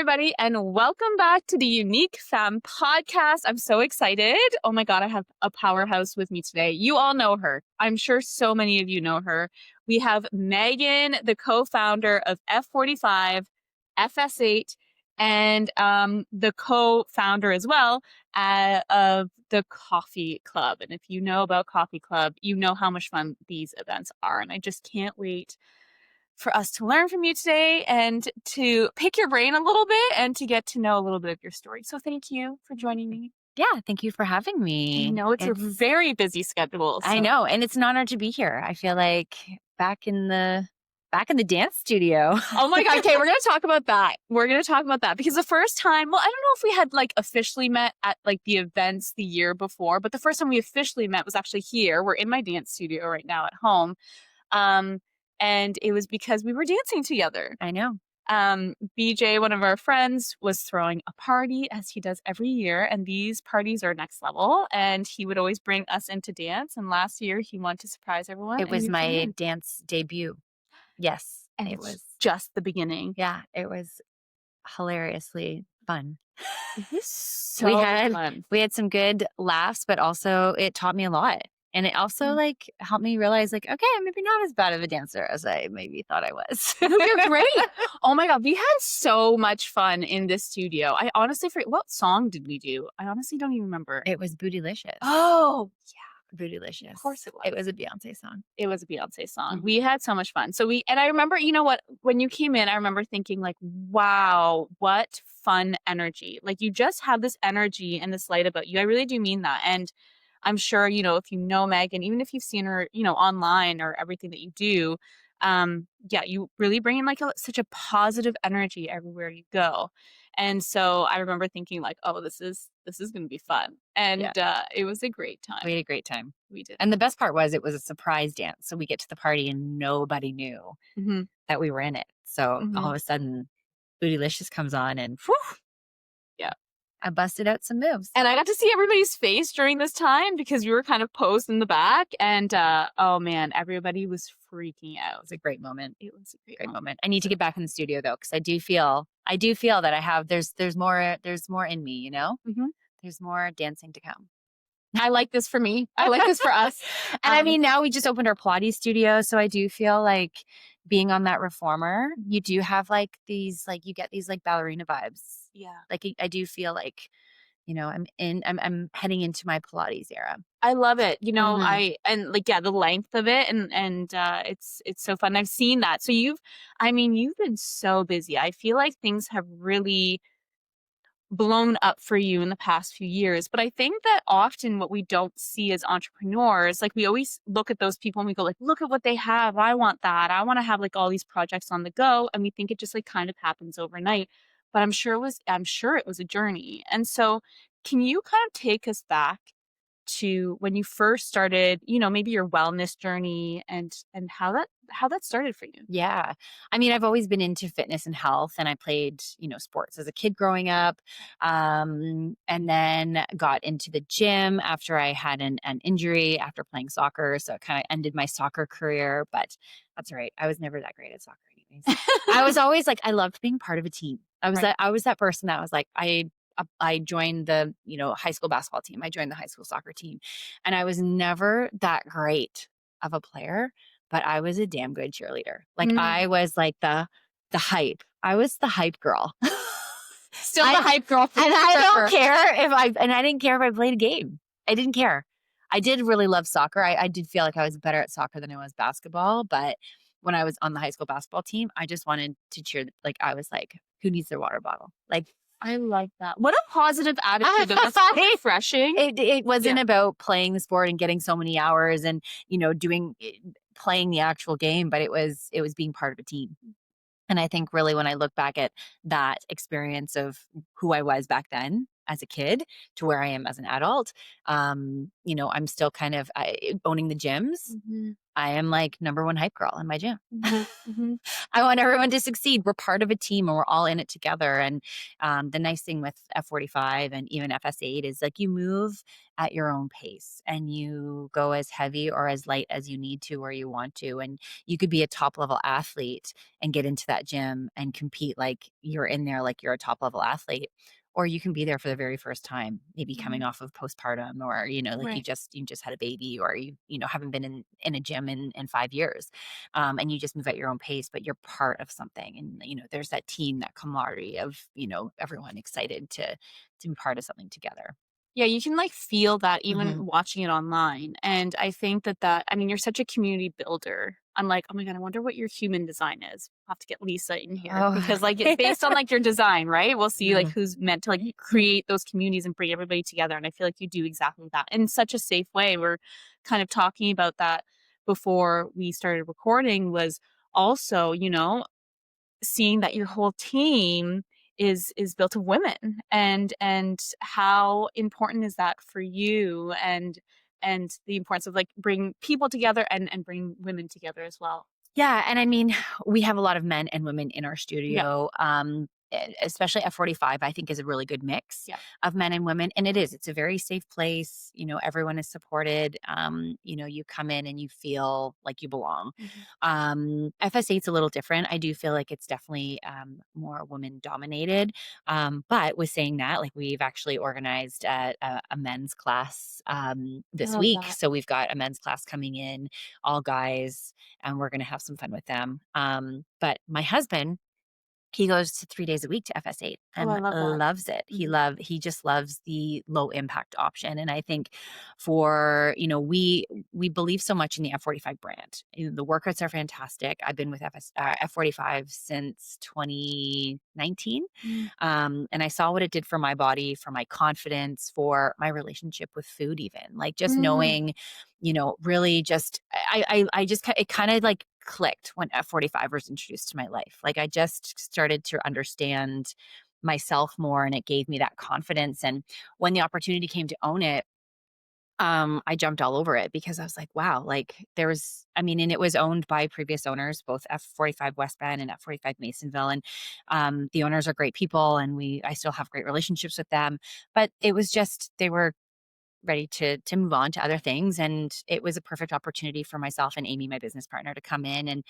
everybody, and welcome back to the UniqueFemme Podcast. I'm so excited. Oh my God, I have a powerhouse with me today. You all know her. I'm sure so many of you know her. We have Meaghan, the co-founder of F45, FS8, and the co-founder as well of the Coffee Club. And if you know about Coffee Club, you know how much fun these events are. And I just can't wait for us to learn from you today and to pick your brain a little bit and to get to know a little bit of your story. So thank you for joining me. Yeah, thank you for having me. I know it's a very busy schedule. So. I know, and it's an honor to be here. I feel like back in the dance studio. Oh my God. Okay, we're going to talk about that. We're going to talk about that because the first time, well, I don't know if we had like officially met at like the events the year before, but the first time we officially met was actually here. We're in my dance studio right now at home. And it was because we were dancing together. I know. BJ, one of our friends, was throwing a party as he does every year. And these parties are next level. And he would always bring us into dance. And last year he wanted to surprise everyone. It was my dance debut. Yes. And it was just the beginning. Yeah. It was hilariously fun. It was so fun. We had some good laughs, but also it taught me a lot. And it also like helped me realize like, okay, I'm maybe not as bad of a dancer as I maybe thought I was. You're great. Oh my God. We had so much fun in this studio. I honestly forget, what song did we do? I honestly don't even remember. It was Bootylicious. Oh yeah. Bootylicious. Of course it was. It was a Beyonce song. It was a Beyonce song. Mm-hmm. We had so much fun. And I remember, you know what, when you came in, I remember thinking like, wow, what fun energy. Like you just have this energy and this light about you. I really do mean that. And I'm sure, you know, if you know Meaghan, even if you've seen her, you know, online or everything that you do, you really bring in like such a positive energy everywhere you go. And so I remember thinking like, oh, this is going to be fun. And it was a great time. We had a great time. We did. And the best part was it was a surprise dance. So we get to the party and nobody knew that we were in it. So all of a sudden, Bootylicious comes on and whew, I busted out some moves. And I got to see everybody's face during this time because we were kind of posed in the back. And oh man, everybody was freaking out. It was a great moment. It was a great moment. I need to get back in the studio though, because I do feel that I have there's more in me, you know? Mm-hmm. There's more dancing to come. I like this for me. I like this for us. And I mean, now we just opened our Pilates studio. So I do feel like being on that reformer, you do have like these, like you get these like ballerina vibes. Yeah. Like I do feel like, you know, I'm heading into my Pilates era. I love it. You know, the length of it and it's so fun. I've seen that. So you've been so busy. I feel like things have really blown up for you in the past few years. But I think that often what we don't see as entrepreneurs, like we always look at those people and we go like, look at what they have. I want that. I want to have like all these projects on the go. And we think it just like kind of happens overnight. But I'm sure it was a journey. And so can you kind of take us back to when you first started, you know, maybe your wellness journey and how that started for you? Yeah. I mean, I've always been into fitness and health, and I played, you know, sports as a kid growing up. And then got into the gym after I had an injury after playing soccer. So it kind of ended my soccer career, but that's all right. I was never that great at soccer anyways. I was always like, I loved being part of a team. I was that person that was like, I joined the, you know, high school basketball team. I joined the high school soccer team, and I was never that great of a player, but I was a damn good cheerleader. Like I was like the hype. I was the hype girl. Still the hype girl. And I didn't care if I played a game. I didn't care. I did really love soccer. I did feel like I was better at soccer than I was basketball, but when I was on the high school basketball team, I just wanted to cheer. Like I was like, who needs their water bottle? Like, I like that. What a positive attitude. That's refreshing. It wasn't about playing the sport and getting so many hours and, you know, playing the actual game, but it was being part of a team. And I think really when I look back at that experience of who I was back then, as a kid to where I am as an adult. I'm still kind of owning the gyms. Mhm. I am like number one hype girl in my gym. Mhm. Mhm. I want everyone to succeed. We're part of a team and we're all in it together. And the nice thing with F45 and even FS8 is like you move at your own pace and you go as heavy or as light as you need to or you want to. And you could be a top level athlete and get into that gym and compete like you're in there, like you're a top level athlete. Or you can be there for the very first time, maybe coming Mhm. off of postpartum, or like Right. you just had a baby, or you haven't been in a gym in 5 years, and you just move at your own pace, but you're part of something. And, there's that team, that camaraderie of, everyone excited to be part of something together. Yeah, you can, like, feel that Hmm. even watching it online, and I think that I mean, you're such a community builder. I'm like, "Oh my god, I wonder what your human design is." I'll have to get Lisa in here Oh, because, like, it based on, like, your design, right? We'll see, like, mhm. who's meant to, like, create those communities and bring everybody together, and I feel like you do exactly that in such a safe way. We're kind of talking about that before we started recording was also, seeing that your whole team is built of women, and how important is that for you, and the importance of, like, bring people together and bring women together as well. Yeah, and I mean, we have a lot of men and women in our Yeah, studio. Especially F45, I think is a really good mix yeah. of men and women. And it's a very safe place. Everyone is supported. You come in and you feel like you belong. Mhm. FS8's a little different. I do feel like it's definitely more woman dominated. But with saying that, like we've actually organized a men's class I this love week. that. So we've got a men's class coming in, all guys, and we're going to have some fun with them. But my husband, he goes to 3 days a week to FS8 Oh, I and love that. loves it. Mhm. He just loves the low impact option, and I think for, we believe so much in the F45 brand. The workouts are fantastic. I've been with F45 since 2019, Mm. and I saw what it did for my body, for my confidence, for my relationship with food even. Like, just Mm. knowing, really just I just it kind of like clicked when F45 was introduced to my life. Like I just started to understand myself more and it gave me that confidence. And when the opportunity came to own it, I jumped all over it because I was like, wow, like and it was owned by previous owners, both F45 West Bend and F45 Masonville. And the owners are great people and I still have great relationships with them. But it was just, they were ready to move on to other things, and it was a perfect opportunity for myself and Amy, my business partner, to come in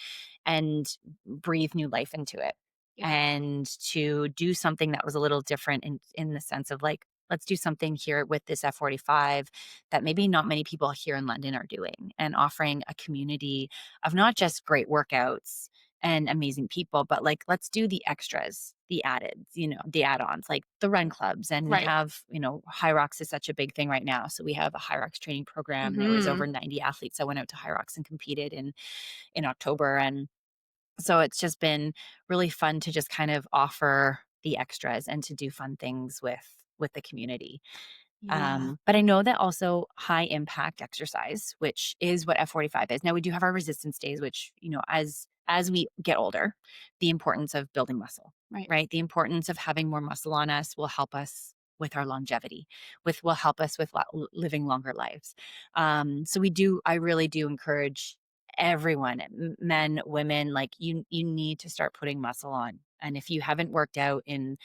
and breathe new life into it, Yeah. and to do something that was a little different in the sense of like, let's do something here with this F45 that maybe not many people here in London are doing, and offering a community of not just great workouts and amazing people, but like, let's do the extras, the added, the add-ons, like the run clubs. And we Right. have, High Rocks is such a big thing right now. So we have a High Rocks training program. There was over Mhm. 90 athletes that went out to High Rocks and competed in October. And so it's just been really fun to just kind of offer the extras and to do fun things with the community. Yeah. But I know that also high impact exercise, which is what F45 is. Now we do have our resistance days, which, as we get older, the importance of building muscle, Right. right? The importance of having more muscle on us will help us with our longevity, will help us with living longer lives. I really do encourage everyone, men, women, like you need to start putting muscle on. And if you haven't worked out in,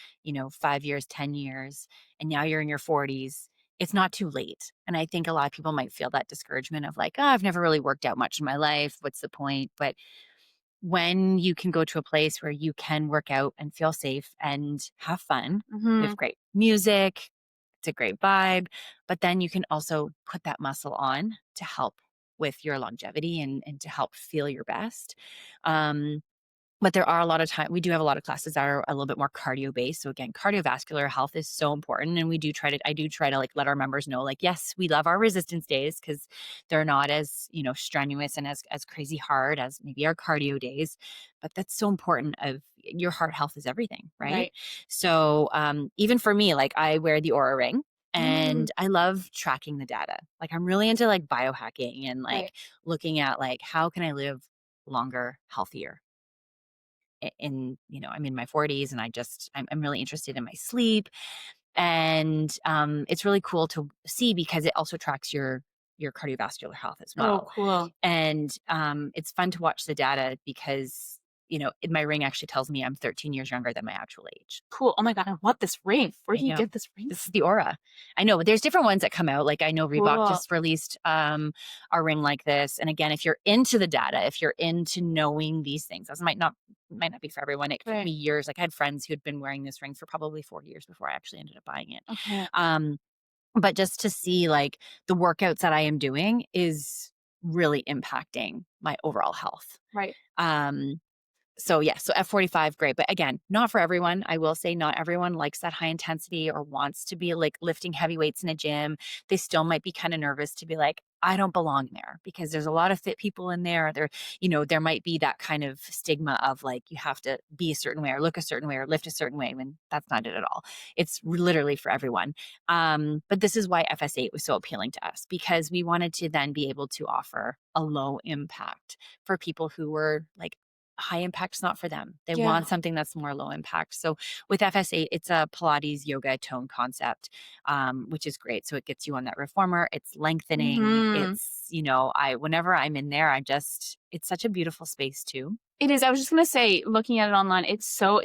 5 years, 10 years, and now you're in your 40s, it's not too late. And I think a lot of people might feel that discouragement of like, oh, I've never really worked out much in my life. What's the point? But when you can go to a place where you can work out and feel safe and have fun, we have Mhm. great music, it's a great vibe, but then you can also put that muscle on to help with your longevity and to help feel your best. Um, but there are a lot of time we do have a lot of classes that are a little bit more cardio based. So again, cardiovascular health is so important. And I do try to like let our members know, like, yes, we love our resistance days because they're not as, strenuous and as crazy hard as maybe our cardio days. But that's so important. Of your heart health is everything, right? Right. So even for me, like I wear the Aura ring. Mm. And I love tracking the data. Like I'm really into like biohacking and Right. like looking at like how can I live longer, healthier, I'm in my 40s, and I'm really interested in my sleep. And it's really cool to see because it also tracks your cardiovascular health as Oh, well. cool. And it's fun to watch the data because, my ring actually tells me I'm 13 years younger than my actual age. Cool. Oh my God, I want this ring. Where I do you know. get this ring This is from? the Aura. I know, but there's different ones that come out. Like I know Reebok Cool. just released a ring like this. And again, if you're into the data, if you're into knowing these things, this might not be for everyone. It took Right. me years. Like I had friends who had been wearing this ring for probably 4 years before I actually ended up buying it. Okay. But just to see like the workouts that I am doing is really impacting my overall health. Right. Um, so yeah, so F45, great. But again, not for everyone. I will say not everyone likes that high intensity or wants to be like lifting heavy weights in a gym. They still might be kind of nervous to be like, I don't belong there because there's a lot of fit people in there. There might be that kind of stigma of like, you have to be a certain way or look a certain way or lift a certain way when that's not it at all. It's literally for everyone. But this is why FS8 was so appealing to us because we wanted to then be able to offer a low impact for people who were like, high impact's not for them. They Yeah. want something that's more low impact. So with FS8, it's a Pilates yoga tone concept, which is great. So it gets you on that reformer. It's lengthening. Mhm. It's, whenever I'm in there, it's such a beautiful space too. It is. I was just gonna say, looking at it online, it's so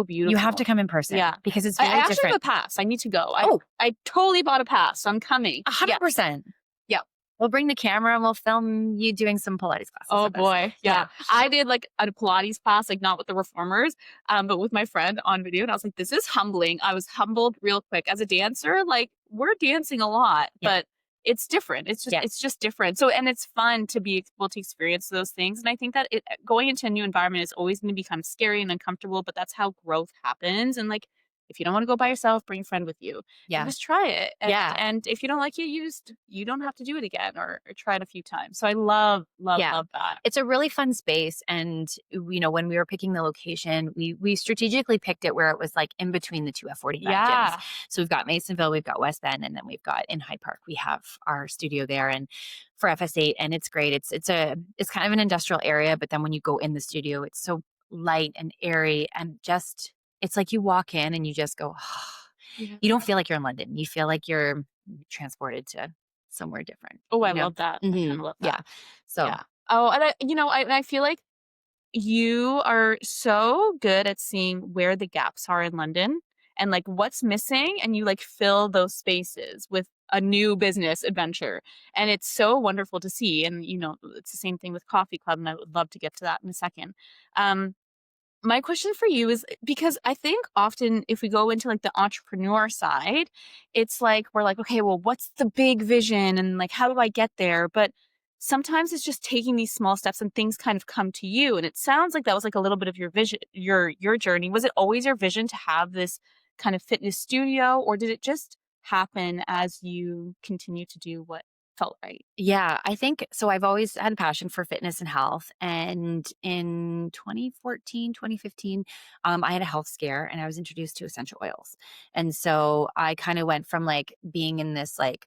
beautiful. You have to come in person. Yeah. Because it's I very actually have different. a pass. I need to go. Oh. I totally bought a pass, so I'm coming. Yeah. 100%. Yeah. We'll bring the camera and we'll film you doing some Pilates classes. Oh with us. boy. Yeah. I did like a Pilates class, like not with the reformers, but with my friend on video. And I was like, this is humbling. I was humbled real quick. As a dancer, like we're dancing a lot, Yeah. but it's different. It's just different. So, and it's fun to be able to experience those things. And I think that going into a new environment is always going to be kind of scary and uncomfortable, but that's how growth happens. And like, if you don't want to go by yourself, bring a friend with you. Yeah. And just try it. And, Yeah. and if you don't like it, you don't have to do it again or try it a few times. So I love that. It's a really fun space. And, when we were picking the location, we strategically picked it where it was like in between the two F45 Yeah. gyms. So we've got Masonville, we've got West Bend, and then we've got in Hyde Park, we have our studio there. And for FS8, and it's great. It's kind of an industrial area, but then when you go in the studio, it's so light and airy and just, it's like you walk in and you just go, Yeah. you don't feel like you're in London. You feel like you're transported to somewhere different. Oh, I love that. I Mhm. love Yeah. that. So Yeah. Oh, and I feel like you are so good at seeing where the gaps are in London and like what's missing, and you like fill those spaces with a new business adventure. And it's so wonderful to see. And it's the same thing with Coffee Club, and I would love to get to that in a second. My question for you is because I think often if we go into like the entrepreneur side, it's like we're like, okay, well, what's the big vision and like how do I get there? But sometimes it's just taking these small steps and things kind of come to you. And it sounds like that was like a little bit of your vision, your journey. Was it always your vision to have this kind of fitness studio, or did it just happen as you continue to do what felt right? yeah, I think so. I've always had a passion for fitness and health. And in 2014, 2015, I had a health scare and I was introduced to essential oils. And so I kind of went from like being in this, like,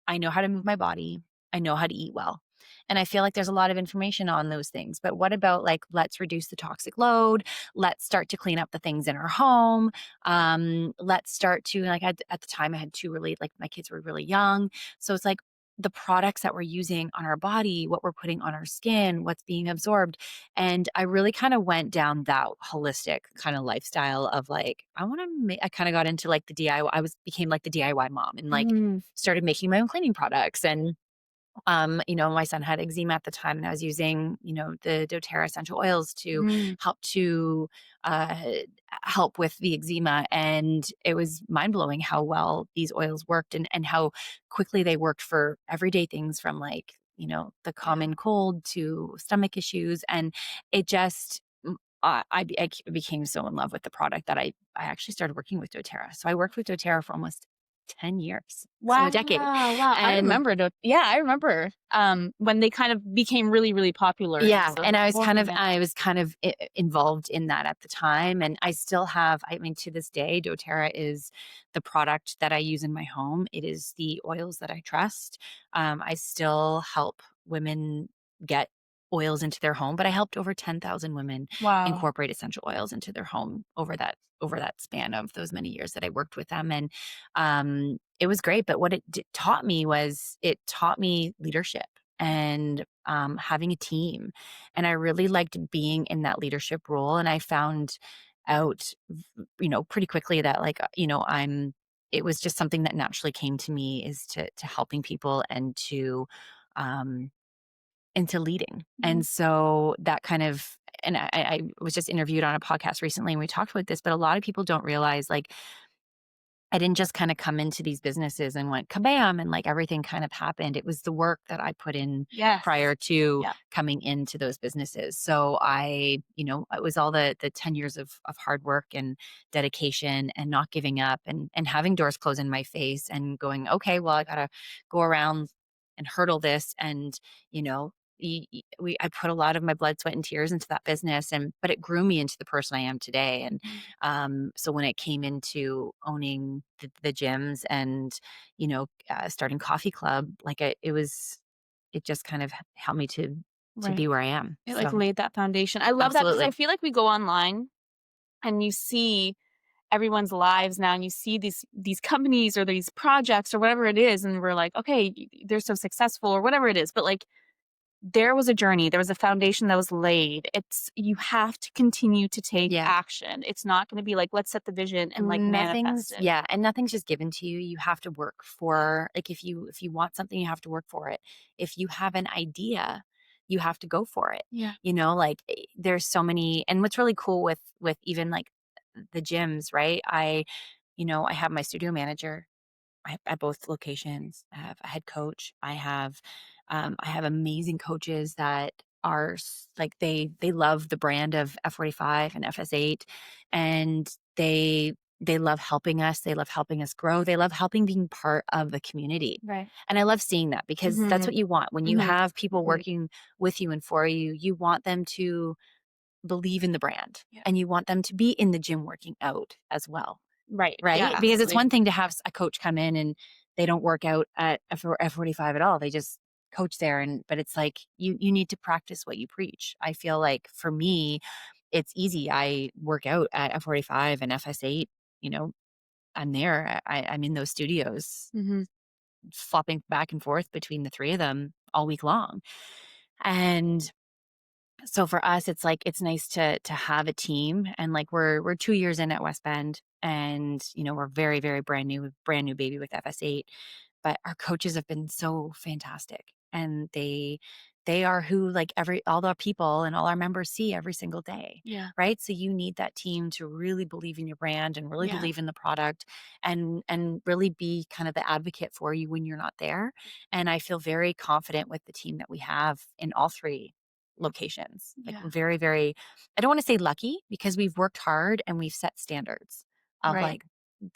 I know how to move my body. I know how to eat well. And I feel like there's a lot of information on those things. But what about like, let's reduce the toxic load. Let's start to clean up the things in our home. Let's start to like, at the time I had two really, like my kids were really young. So it's like the products that we're using on our body, what we're putting on our skin, what's being absorbed. And I really kind of went down that holistic kind of lifestyle of like, I kind of got into like the DIY. Became like the DIY mom and like started making my own cleaning products. And my son had eczema at the time and I was using, the doTERRA essential oils to uh, help with the eczema. And it was mind blowing how well these oils worked and how quickly they worked for everyday things from like, the common cold to stomach issues. And it just, I became so in love with the product that I actually started working with doTERRA. So I worked with doTERRA for almost 10 years. Wow. So a decade. Wow. I And remember. I remember when they kind of became really, really popular. yeah. So And I was both kind of involved in that at the time. And I still have, I mean, to this day, doTERRA is the product that I use in my home. It is the oils that I trust. I still help women get oils into their home, but I helped over 10,000 women Wow. incorporate essential oils into their home over that span of those many years that I worked with them. And it was great. But what taught me was it taught me leadership and having a team. And I really liked being in that leadership role. And I found out, pretty quickly that it was just something that naturally came to me, is to helping people and to um, into leading. Mhm. And so that kind of, and I was just interviewed on a podcast recently and we talked about this, but a lot of people don't realize, like, I didn't just kind of come into these businesses and went kabam and like everything kind of happened. It was the work that I put in Yes. prior to Yeah. coming into those businesses. So it was all the 10 years of hard work and dedication and not giving up and having doors close in my face and going, okay, well, I gotta go around and hurdle this. And, you know, I put a lot of my blood, sweat, and tears into that business, but it grew me into the person I am today. And Mhm. so when it came into owning the gyms and, starting Coffee Club, like it just kind of helped me to Right. be where I am. It like So laid that foundation. I love that because I absolutely. feel like we go online and you see everyone's lives now and you see these companies or these projects or whatever it is and we're like, okay, they're so successful or whatever it is. But like there was a journey, there was a foundation that was laid. It's you have to continue to take Yeah. action. It's not going to be like let's set the vision and like manifest it. And nothing's just given to you. You have to work for, like, if you want something, you have to work for it. If you have an idea, you have to go for it. Yeah. There's so many, and what's really cool with even like the gyms, right? I have my studio manager at both locations. I have a head coach. I have amazing coaches that are like they love the brand of F45 and FS8, and they love helping us. They love helping us grow. They love helping being part of the community. Right. And I love seeing that because that's Mhm. what you want when you Mhm. have people Agreed. working with you and for you. You want them to believe in the brand Yeah. and you want them to be in the gym working out as well. Right. Yeah, Right? Because it's absolutely. one thing to have a coach come in and they don't work out at F45 at all. They just coach there, but it's like you need to practice what you preach. I feel like for me, it's easy. I work out at F45 and FS8, you know, I'm there. I'm in those studios Mhm. flopping back and forth between the three of them all week long. And so for us, it's like it's nice to have a team, and like we're 2 years in at West Bend, and we're very very brand new baby with FS8, but our coaches have been so fantastic, and they are who, like, every all the people and all our members see every single day, Yeah. right? So you need that team to really believe in your brand and really Yeah. believe in the product, and really be kind of the advocate for you when you're not there. And I feel very confident with the team that we have in all three locations. Like, Yeah. we're very, very, I don't want to say lucky, because we've worked hard and we've set standards of, Right. like,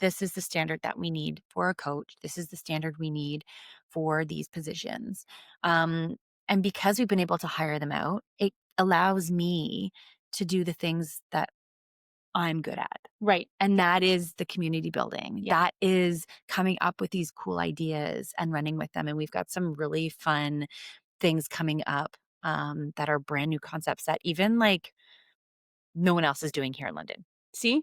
this is the standard that we need for a coach. This is the standard we need for these positions. And because we've been able to hire them out, it allows me to do the things that I'm good at. Right. And that is the community building. Yeah. That is coming up with these cool ideas and running with them. And we've got some really fun things coming up, that are brand new concepts that even, like, no one else is doing here in London. See?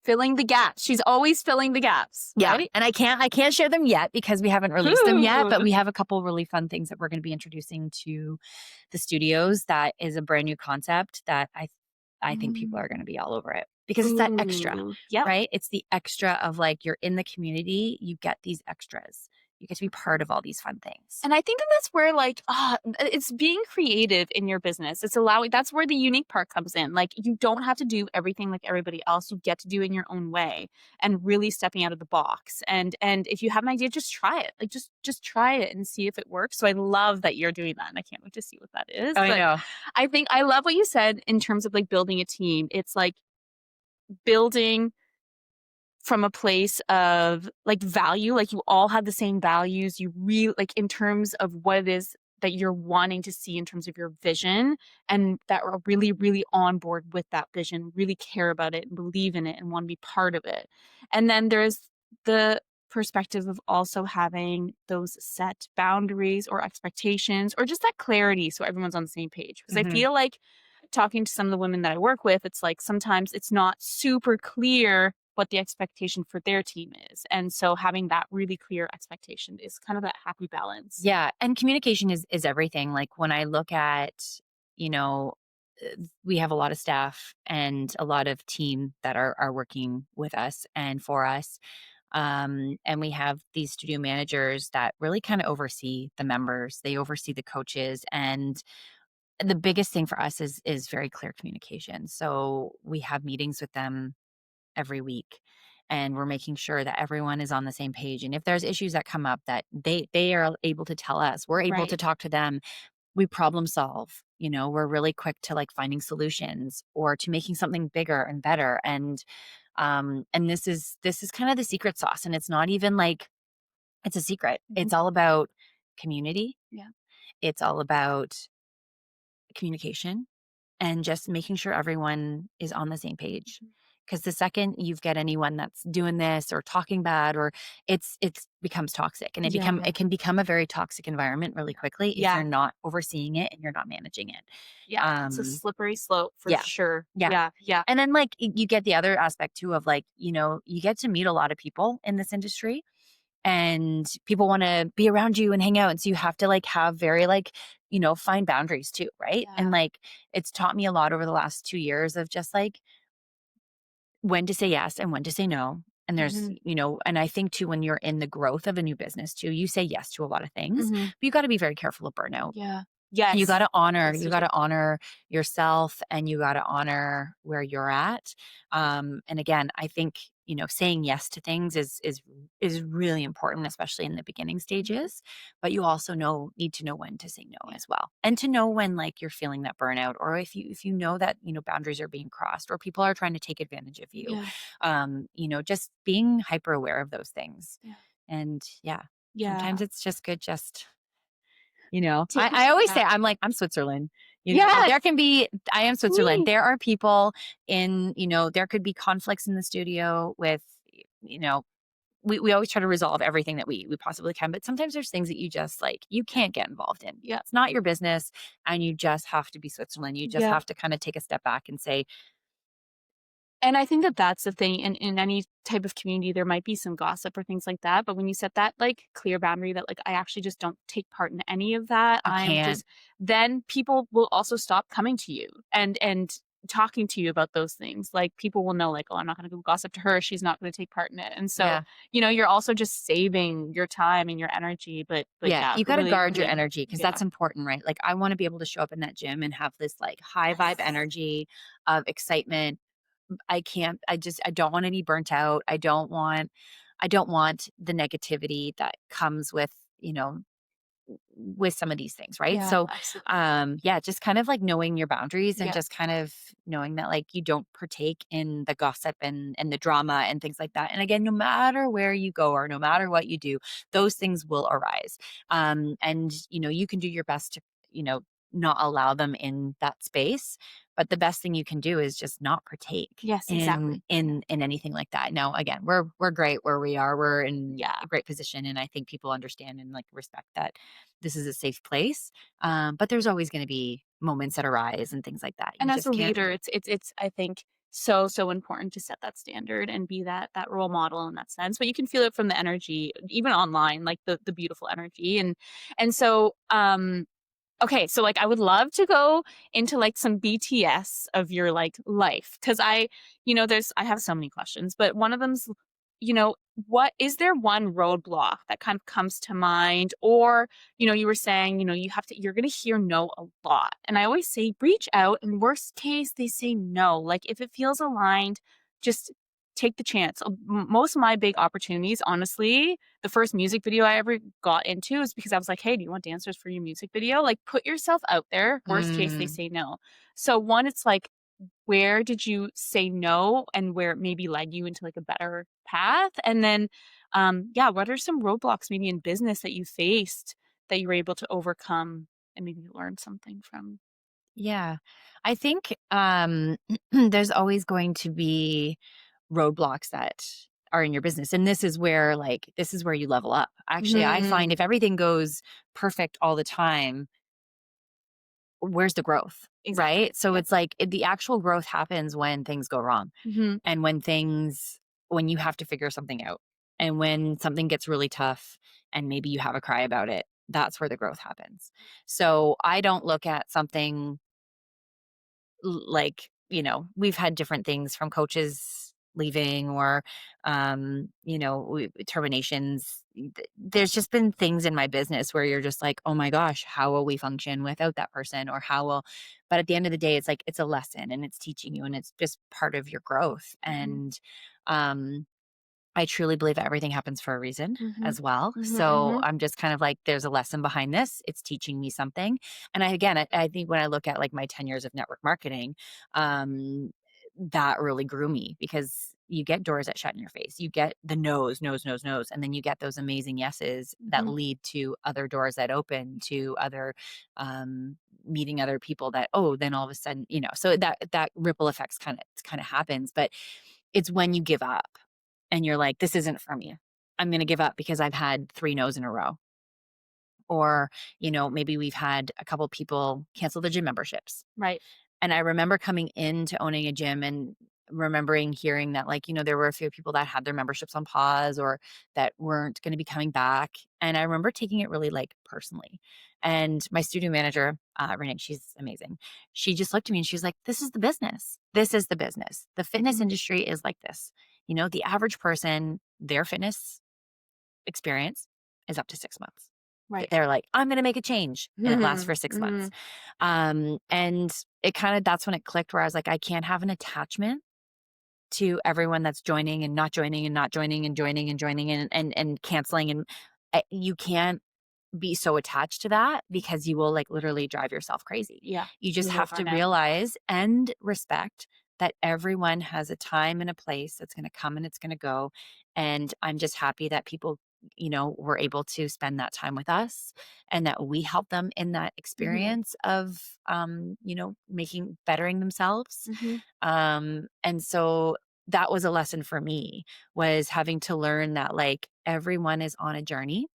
Filling the gaps. She's always filling the gaps, Yeah, right? and I can't share them yet because we haven't released them yet, but Ooh. we have a couple really fun things that we're gonna be introducing to the studios that is a brand new concept that I think people Mm. are gonna be all over it, because it's that extra, Ooh. Yep. right? It's the extra of, like, you're in the community, you get these extras. You get to be part of all these fun things. And I think that that's where like it's being creative in your business. It's allowing that's where the unique part comes in. Like you don't have to do everything like everybody else. You get to do it in your own way and really stepping out of the box. And if you have an idea, just try it. Like just try it and see if it works. So I love that you're doing that and I can't wait to see what that is. I But know. I think I love what you said in terms of like building a team. It's like building from a place of like value, like you all have the same values. You really like in terms of what it is that you're wanting to see in terms of your vision and that are really, really on board with that vision, really care about it and believe in it and want to be part of it. And then there's the perspective of also having those set boundaries or expectations or just that clarity so everyone's on the same page. Because I Mhm. feel like talking to some of the women that I work with, it's like sometimes it's not super clear what the expectation for their team is. And so having that really clear expectation is kind of that happy balance. Yeah, and communication is everything. Like, when I look at, you know, we have a lot of staff and a lot of team that are working with us and for us. And we have these studio managers that really kind of oversee the members. They oversee the coaches, and the biggest thing for us is very clear communication. So we have meetings with them every week, and we're making sure that everyone is on the same page. And if there's issues that come up that they are able to tell us, we're able to Right. talk to them. We problem solve. We're really quick to like finding solutions or to making something bigger and better. And this is kind of the secret sauce. And it's not even like it's a secret. Mhm. It's all about community. Yeah. It's all about communication and just making sure everyone is on the same page. Mhm. Because the second you've got anyone that's doing this or talking bad, or it's becomes toxic, and Yeah. it can become a very toxic environment really quickly if Yeah. you're not overseeing it and you're not managing it. Yeah. It's a Um, slippery slope for yeah, sure. yeah. Yeah. Yeah. And then like you get the other aspect too of like, you get to meet a lot of people in this industry, and people want to be around you and hang out. And so you have to like have very like, fine boundaries too, right? And Yeah. like it's taught me a lot over the last 2 years of just like when to say yes and when to say no. And there's, Hmm. and I think too, when you're in the growth of a new business too, you say yes to a lot of things, Hmm. but you got to be very careful of burnout. Yeah. You Yes. gotta honor That's you so true. gotta honor yourself, and you gotta honor where you're at. And again, I think, saying yes to things is really important, especially in the beginning Mhm. stages, but you also need to know when to say no Yeah. as well. And to know when, like, you're feeling that burnout, or if you know that, boundaries are being crossed or people are trying to take advantage of you. Yeah. Just being hyper aware of those things. Yeah. And yeah, Yeah. sometimes it's just good Taking a I step always say back. I'm Switzerland. Yes. There can be I am Switzerland. Me. There are people there could be conflicts in the studio with, you know, we always try to resolve everything that we possibly can, but sometimes there's things that you just like you can't get involved in. Yeah. It's not your business, and you just have to be Switzerland. You just Yeah. have to kind of take a step back and say, And I think that that's the thing in any type of community, there might be some gossip or things like that. But when you set that like clear boundary that like, I actually just don't take part in any of that, I I'm can't. just, then people will also stop coming to you and talking to you about those things. Like people will know like, oh, I'm not going to go gossip to her. She's not going to take part in it. And so, Yeah. you're also just saving your time and your energy. But Yeah, yeah, you gotta really, guard your really, energy because yeah. that's important, right? Like, I wanna be able to show up in that gym and have this, like, high vibe Yes. energy of excitement. I don't wanna be burnt out. I don't want the negativity that comes with some of these things, right? Yeah, So, absolutely. yeah, just kind of like knowing your boundaries and Yeah. just kind of knowing that like you don't partake in the gossip and the drama and things like that. And again, no matter where you go or no matter what you do, those things will arise. And you can do your best to, not allow them in that space. But the best thing you can do is just not partake Yes, in exactly. Yeah. in in anything like that. Now, again, we're great where we are. We're in Yeah. a great position, and I think people understand and like respect that this is a safe place. But there's always going to be moments that arise and things like that. And You as a just can't. leader, it's I think so important to set that standard and be that role model in that sense. But you can feel it from the energy, even online, like the beautiful energy. And so okay, so like I would love to go into like some BTS of your like life because I have so many questions, but one of them's what is there one roadblock that kind of comes to mind or you were saying you're going to hear no a lot, and I always say reach out, and worst case they say no, like if it feels aligned, just take the chance. Most of my big opportunities, honestly, the first music video I ever got into is because I was like, hey, do you want dancers for your music video? Like, put yourself out there. Worst case, they Mm, say no. So, one, it's like, where did you say no and where it maybe led you into like a better path? And then, yeah, what are some roadblocks maybe in business that you faced that you were able to overcome and maybe learn something from? yeah, I think there's always going to be roadblocks that are in your business. And this is where you level up. Actually, I find Mhm. if everything goes perfect all the time, where's the growth? Exactly. Right? So Yep. it's like the actual growth happens when things go wrong Mhm. and when you have to figure something out and when something gets really tough and maybe you have a cry about it. That's where the growth happens. So I don't look at something like, we've had different things from coaches leaving or, terminations. There's just been things in my business where you're just like, oh my gosh, how will we function without that person? Or but at the end of the day, it's like, it's a lesson and it's teaching you and it's just part of your growth. Mhm. And, um, I truly believe that everything happens for a reason Mhm. as well. Mhm. So Mhm. I'm just kind of like, there's a lesson behind this. It's teaching me something. And I think when I look at like my 10 years of network marketing, um, that really grew me because you get doors that shut in your face. You get the no's, no's, no's, no's. And then you get those amazing yeses that Mhm. lead to other doors that open to um, meeting other people that, oh, then all of a sudden, so that ripple effects kind of happens. But it's when you give up and you're like, "This isn't for me. I'm gonna give up because I've had 3 no's in a row." Or, maybe we've had a couple people cancel their gym memberships. Right. And I remember coming into owning a gym and remembering hearing that, like, there were a few people that had their memberships on pause or that weren't gonna be coming back. And I remember taking it really, like, personally. And my studio manager, Renee, she's amazing. She just looked at me and she's like, "This is the business. This is the business. The fitness Mhm. industry is like this. The average person, their fitness experience is up to 6 months. Right. They're like, "I'm gonna make a change," and it lasts Mhm. for 6 months. Mhm. And that's when it clicked where I was like, I can't have an attachment to everyone that's joining and not joining and not joining and joining and joining and canceling, and you can't be so attached to that because you will, like, literally drive yourself crazy. Yeah. You just You will have to burn out. realize and respect that everyone has a time and a place that's gonna come and it's gonna go, and I'm just happy that people, were able to spend that time with us and that we help them in that Mhm. experience of, bettering themselves. Mhm. And so that was a lesson for me, was having to learn that, like, everyone is on a journey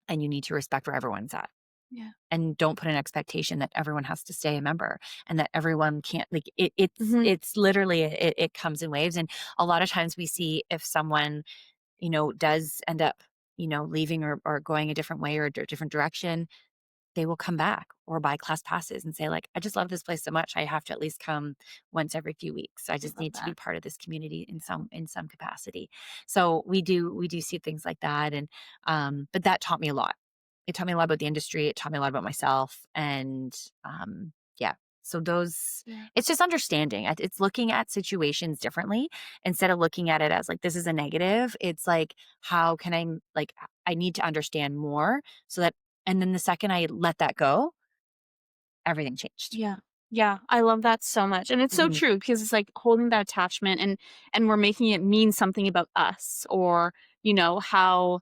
and you need to respect where everyone's at. Yeah. And don't put an expectation that everyone has to stay a member and that everyone can't, like, it's Mhm. it's literally it comes in waves. And a lot of times we see if someone, does end up, leaving or going a different way or a different direction, they will come back or buy class passes and say, like, "I just love this place so much. I have to at least come once every few weeks. I I just love need to be that. part of this community in some capacity." So we do see things like that. And but that taught me a lot. It taught me a lot about the industry. It taught me a lot about myself. And yeah. So those Yeah. it's just understanding. It's looking at situations differently instead of looking at it as like this is a negative. It's like, how can I need to understand more so that, and then the second I let that go, everything changed. Yeah. Yeah, I love that so much, and it's so Mhm, true because it's like holding that attachment and we're making it mean something about us or, how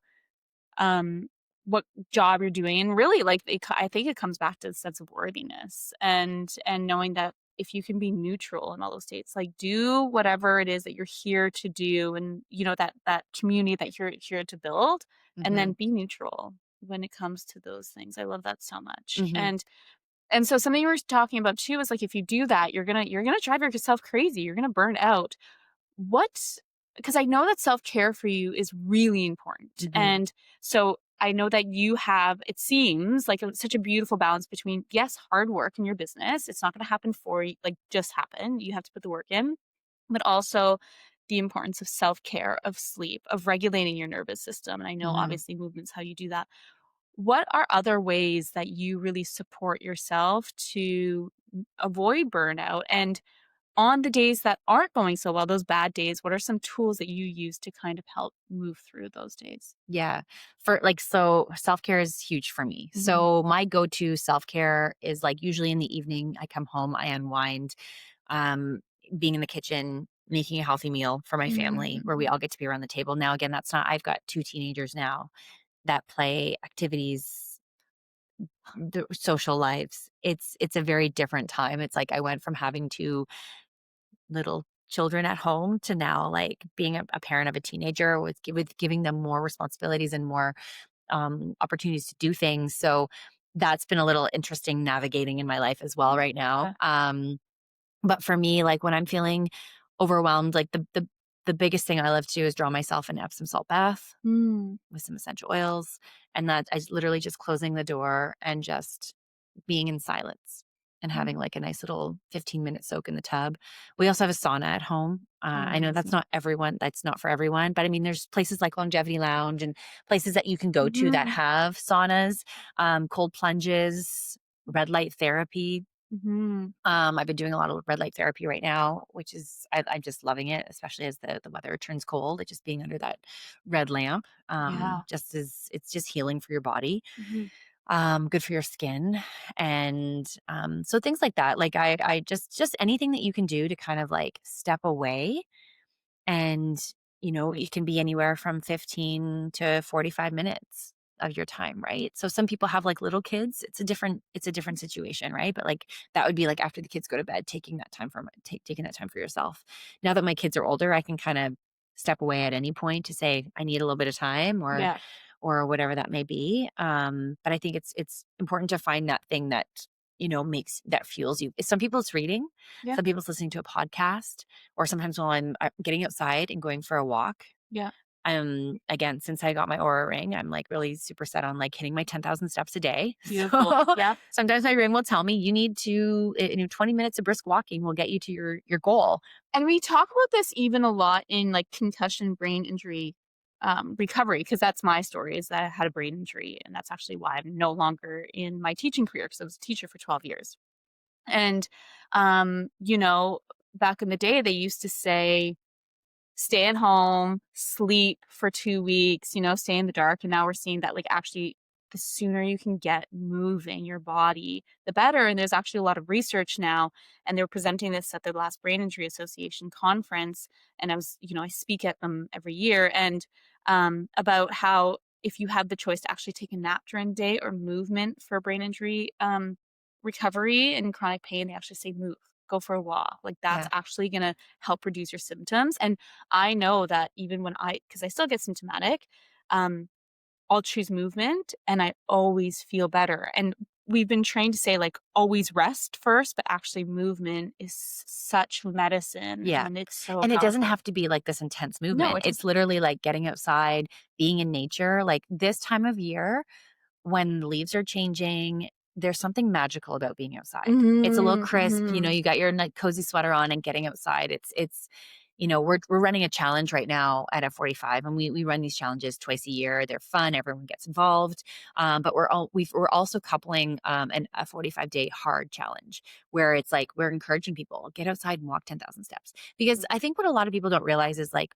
what job you're doing, and really like I think it comes back to the sense of worthiness and knowing that if you can be neutral in all those states, like do whatever it is that you're here to do, and that community that you're here to build, and then mhm, be neutral when it comes to those things. I love that so much. mhm. And so something you were talking about too is like if you do that, you're gonna drive yourself crazy. You're gonna burn out. What Because I know that self-care for you is really important. Mhm, And so I know that you have, it seems like such a beautiful balance between, yes, hard work in your business. It's not going to happen for you, like just happen. You have to put the work in, but also the importance of self-care, of sleep, of regulating your nervous system. And I know mhm. obviously movement's how you do that. What are other ways that you really support yourself to avoid burnout? And on the days that aren't going so well, those bad days, what are some tools that you use to kind of help move through those days? Yeah. So self-care is huge for me. Mhm. So my go-to self-care is like usually in the evening, I come home, I unwind, um, being in the kitchen, making a healthy meal for my family where we Mhm. all get to be around the table. Now, again, that's not, I've got 2 teenagers now that play activities, the social lives. It's a very different time. It's like I went from having 2 little children at home to now like being a parent of a teenager with giving them more responsibilities and more opportunities to do things. So that's been a little interesting navigating in my life as well right now. Yeah. But for me, like when I'm feeling overwhelmed, like the biggest thing I love to do is draw myself an Epsom salt bath Mm. with some essential oils. And that I literally just closing the door and just being in silence and having like a nice little 15-minute soak in the tub. We also have a sauna at home. I know Amazing. that's not for everyone, but I mean, there's places like Longevity Lounge and places that you can go to that Mhm. have saunas, cold plunges, red light therapy. Mhm. I've been doing a lot of red light therapy right now, which is I'm just loving it, especially as the weather turns cold. It just being under that red lamp, Yeah. just is it's just healing for your body, Mhm. good for your skin, and so things like that. Like I just anything that you can do to kind of like step away and, it can be anywhere from 15 to 45 minutes of your time, right? So some people have like little kids. It's a different situation, right? But like that would be like after the kids go to bed, taking that time for yourself. Now that my kids are older, I can kind of step away at any point to say I need a little bit of time Yeah. or whatever that may be. But I think it's important to find that thing that makes that fuels you. Some people it's reading, Yeah. some people it's listening to a podcast, or sometimes while I'm getting outside and going for a walk. Yeah. Again, since I got my Aura ring, I'm like really super set on like hitting my 10,000 steps a day. Beautiful. So Yeah. sometimes my brain will tell me you need to, 20 minutes of brisk walking will get you to your goal. And we talk about this even a lot in like concussion brain injury recovery, because that's my story is that I had a brain injury. And that's actually why I'm no longer in my teaching career because I was a teacher for 12 years. And, you know, back in the day, they used to say, stay at home, sleep for 2 weeks, stay in the dark. And now we're seeing that like actually the sooner you can get moving your body, the better. And there's actually a lot of research now. And they were presenting this at the last Brain Injury Association conference. And I speak at them every year and about how if you have the choice to actually take a nap during the day or movement for brain injury recovery and chronic pain, they actually say move. Go for a walk. Like that's Yeah. actually going to help reduce your symptoms. And I know that even because I still get symptomatic, um, I'll choose movement and I always feel better. And we've been trained to say like always rest first, but actually movement is such medicine Yeah. and it's so And it doesn't powerful. have to be like this intense No, movement. it It's doesn't. literally like getting outside, being in nature. Like this time of year, when the leaves are changing, there's something magical about being outside. It's a little Mhm, crisp, mhm. you got your cozy sweater on and getting outside. We're running a challenge right now at F45 and we run these challenges twice a year. They're fun, everyone gets involved. But we're also coupling a 45-day hard challenge where it's like we're encouraging people get outside and walk 10,000 steps. Because I think what a lot of people don't realize is like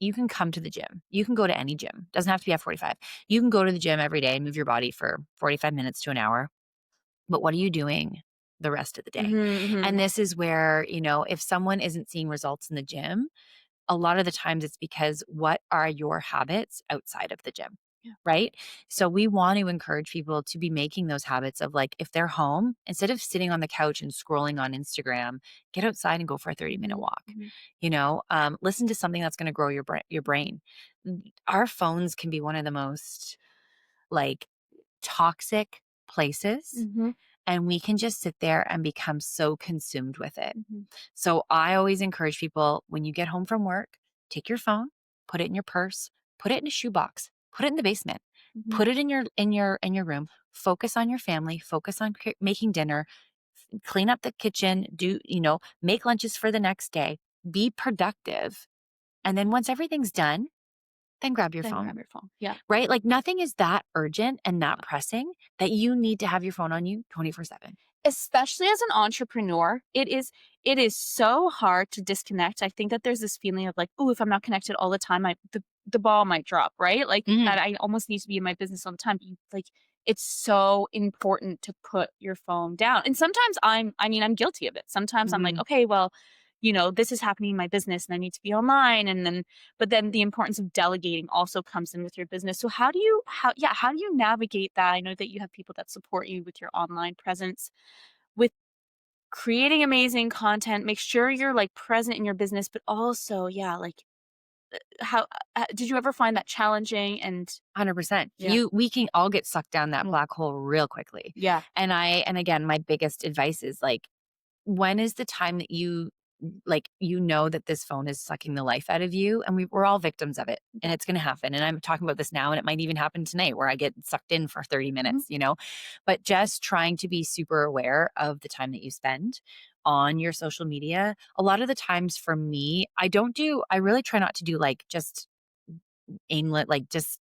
you can come to the gym. You can go to any gym. Doesn't have to be F45. You can go to the gym every day and move your body for 45 minutes to an hour. But what are you doing the rest of the day? Mhm, And mhm. this is where, if someone isn't seeing results in the gym, a lot of the times it's because what are your habits outside of the gym? Yeah. Right. So we want to encourage people to be making those habits of like, if they're home, instead of sitting on the couch and scrolling on Instagram, get outside and go for a 30-minute Mhm, walk. mhm. Listen to something that's going to grow your brain. Our phones can be one of the most like toxic places Mhm, and we can just sit there and become so consumed with it. mhm, So I always encourage people when you get home from work, take your phone, put it in your purse, put it in a shoebox, put it in the basement, mhm. put it in your room, focus on your family, focus on making dinner, clean up the kitchen, make lunches for the next day, be productive. And then once everything's done, then grab your Then phone. grab your phone. Yeah. Right? Like nothing is that urgent and that pressing that you need to have your phone on you 24/7. Especially as an entrepreneur, it is so hard to disconnect. I think that there's this feeling of like, "Oh, if I'm not connected all the time, the ball might drop," right? Like, Mhm. that I almost need to be in my business all the time. Like, it's so important to put your phone down. And sometimes I'm guilty of it. Sometimes I'm like, Mhm. "Okay, well, this is happening in my business and I need to be online." But then the importance of delegating also comes in with your business. So how do you navigate that? I know that you have people that support you with your online presence with creating amazing content, make sure you're like present in your business, but also, yeah, like how did you ever find that challenging? And 100%. yeah, We can all get sucked down that yeah, black hole real quickly. yeah, And again, my biggest advice is like, when is the time that like, that this phone is sucking the life out of you, and we're all victims of it, and yeah. it's going to happen. And I'm talking about this now, and it might even happen tonight where I get sucked in for 30 Mhm. minutes, but just trying to be super aware of the time that you spend on your social media. A lot of the times for me, I really try not to do like just aimlet, like just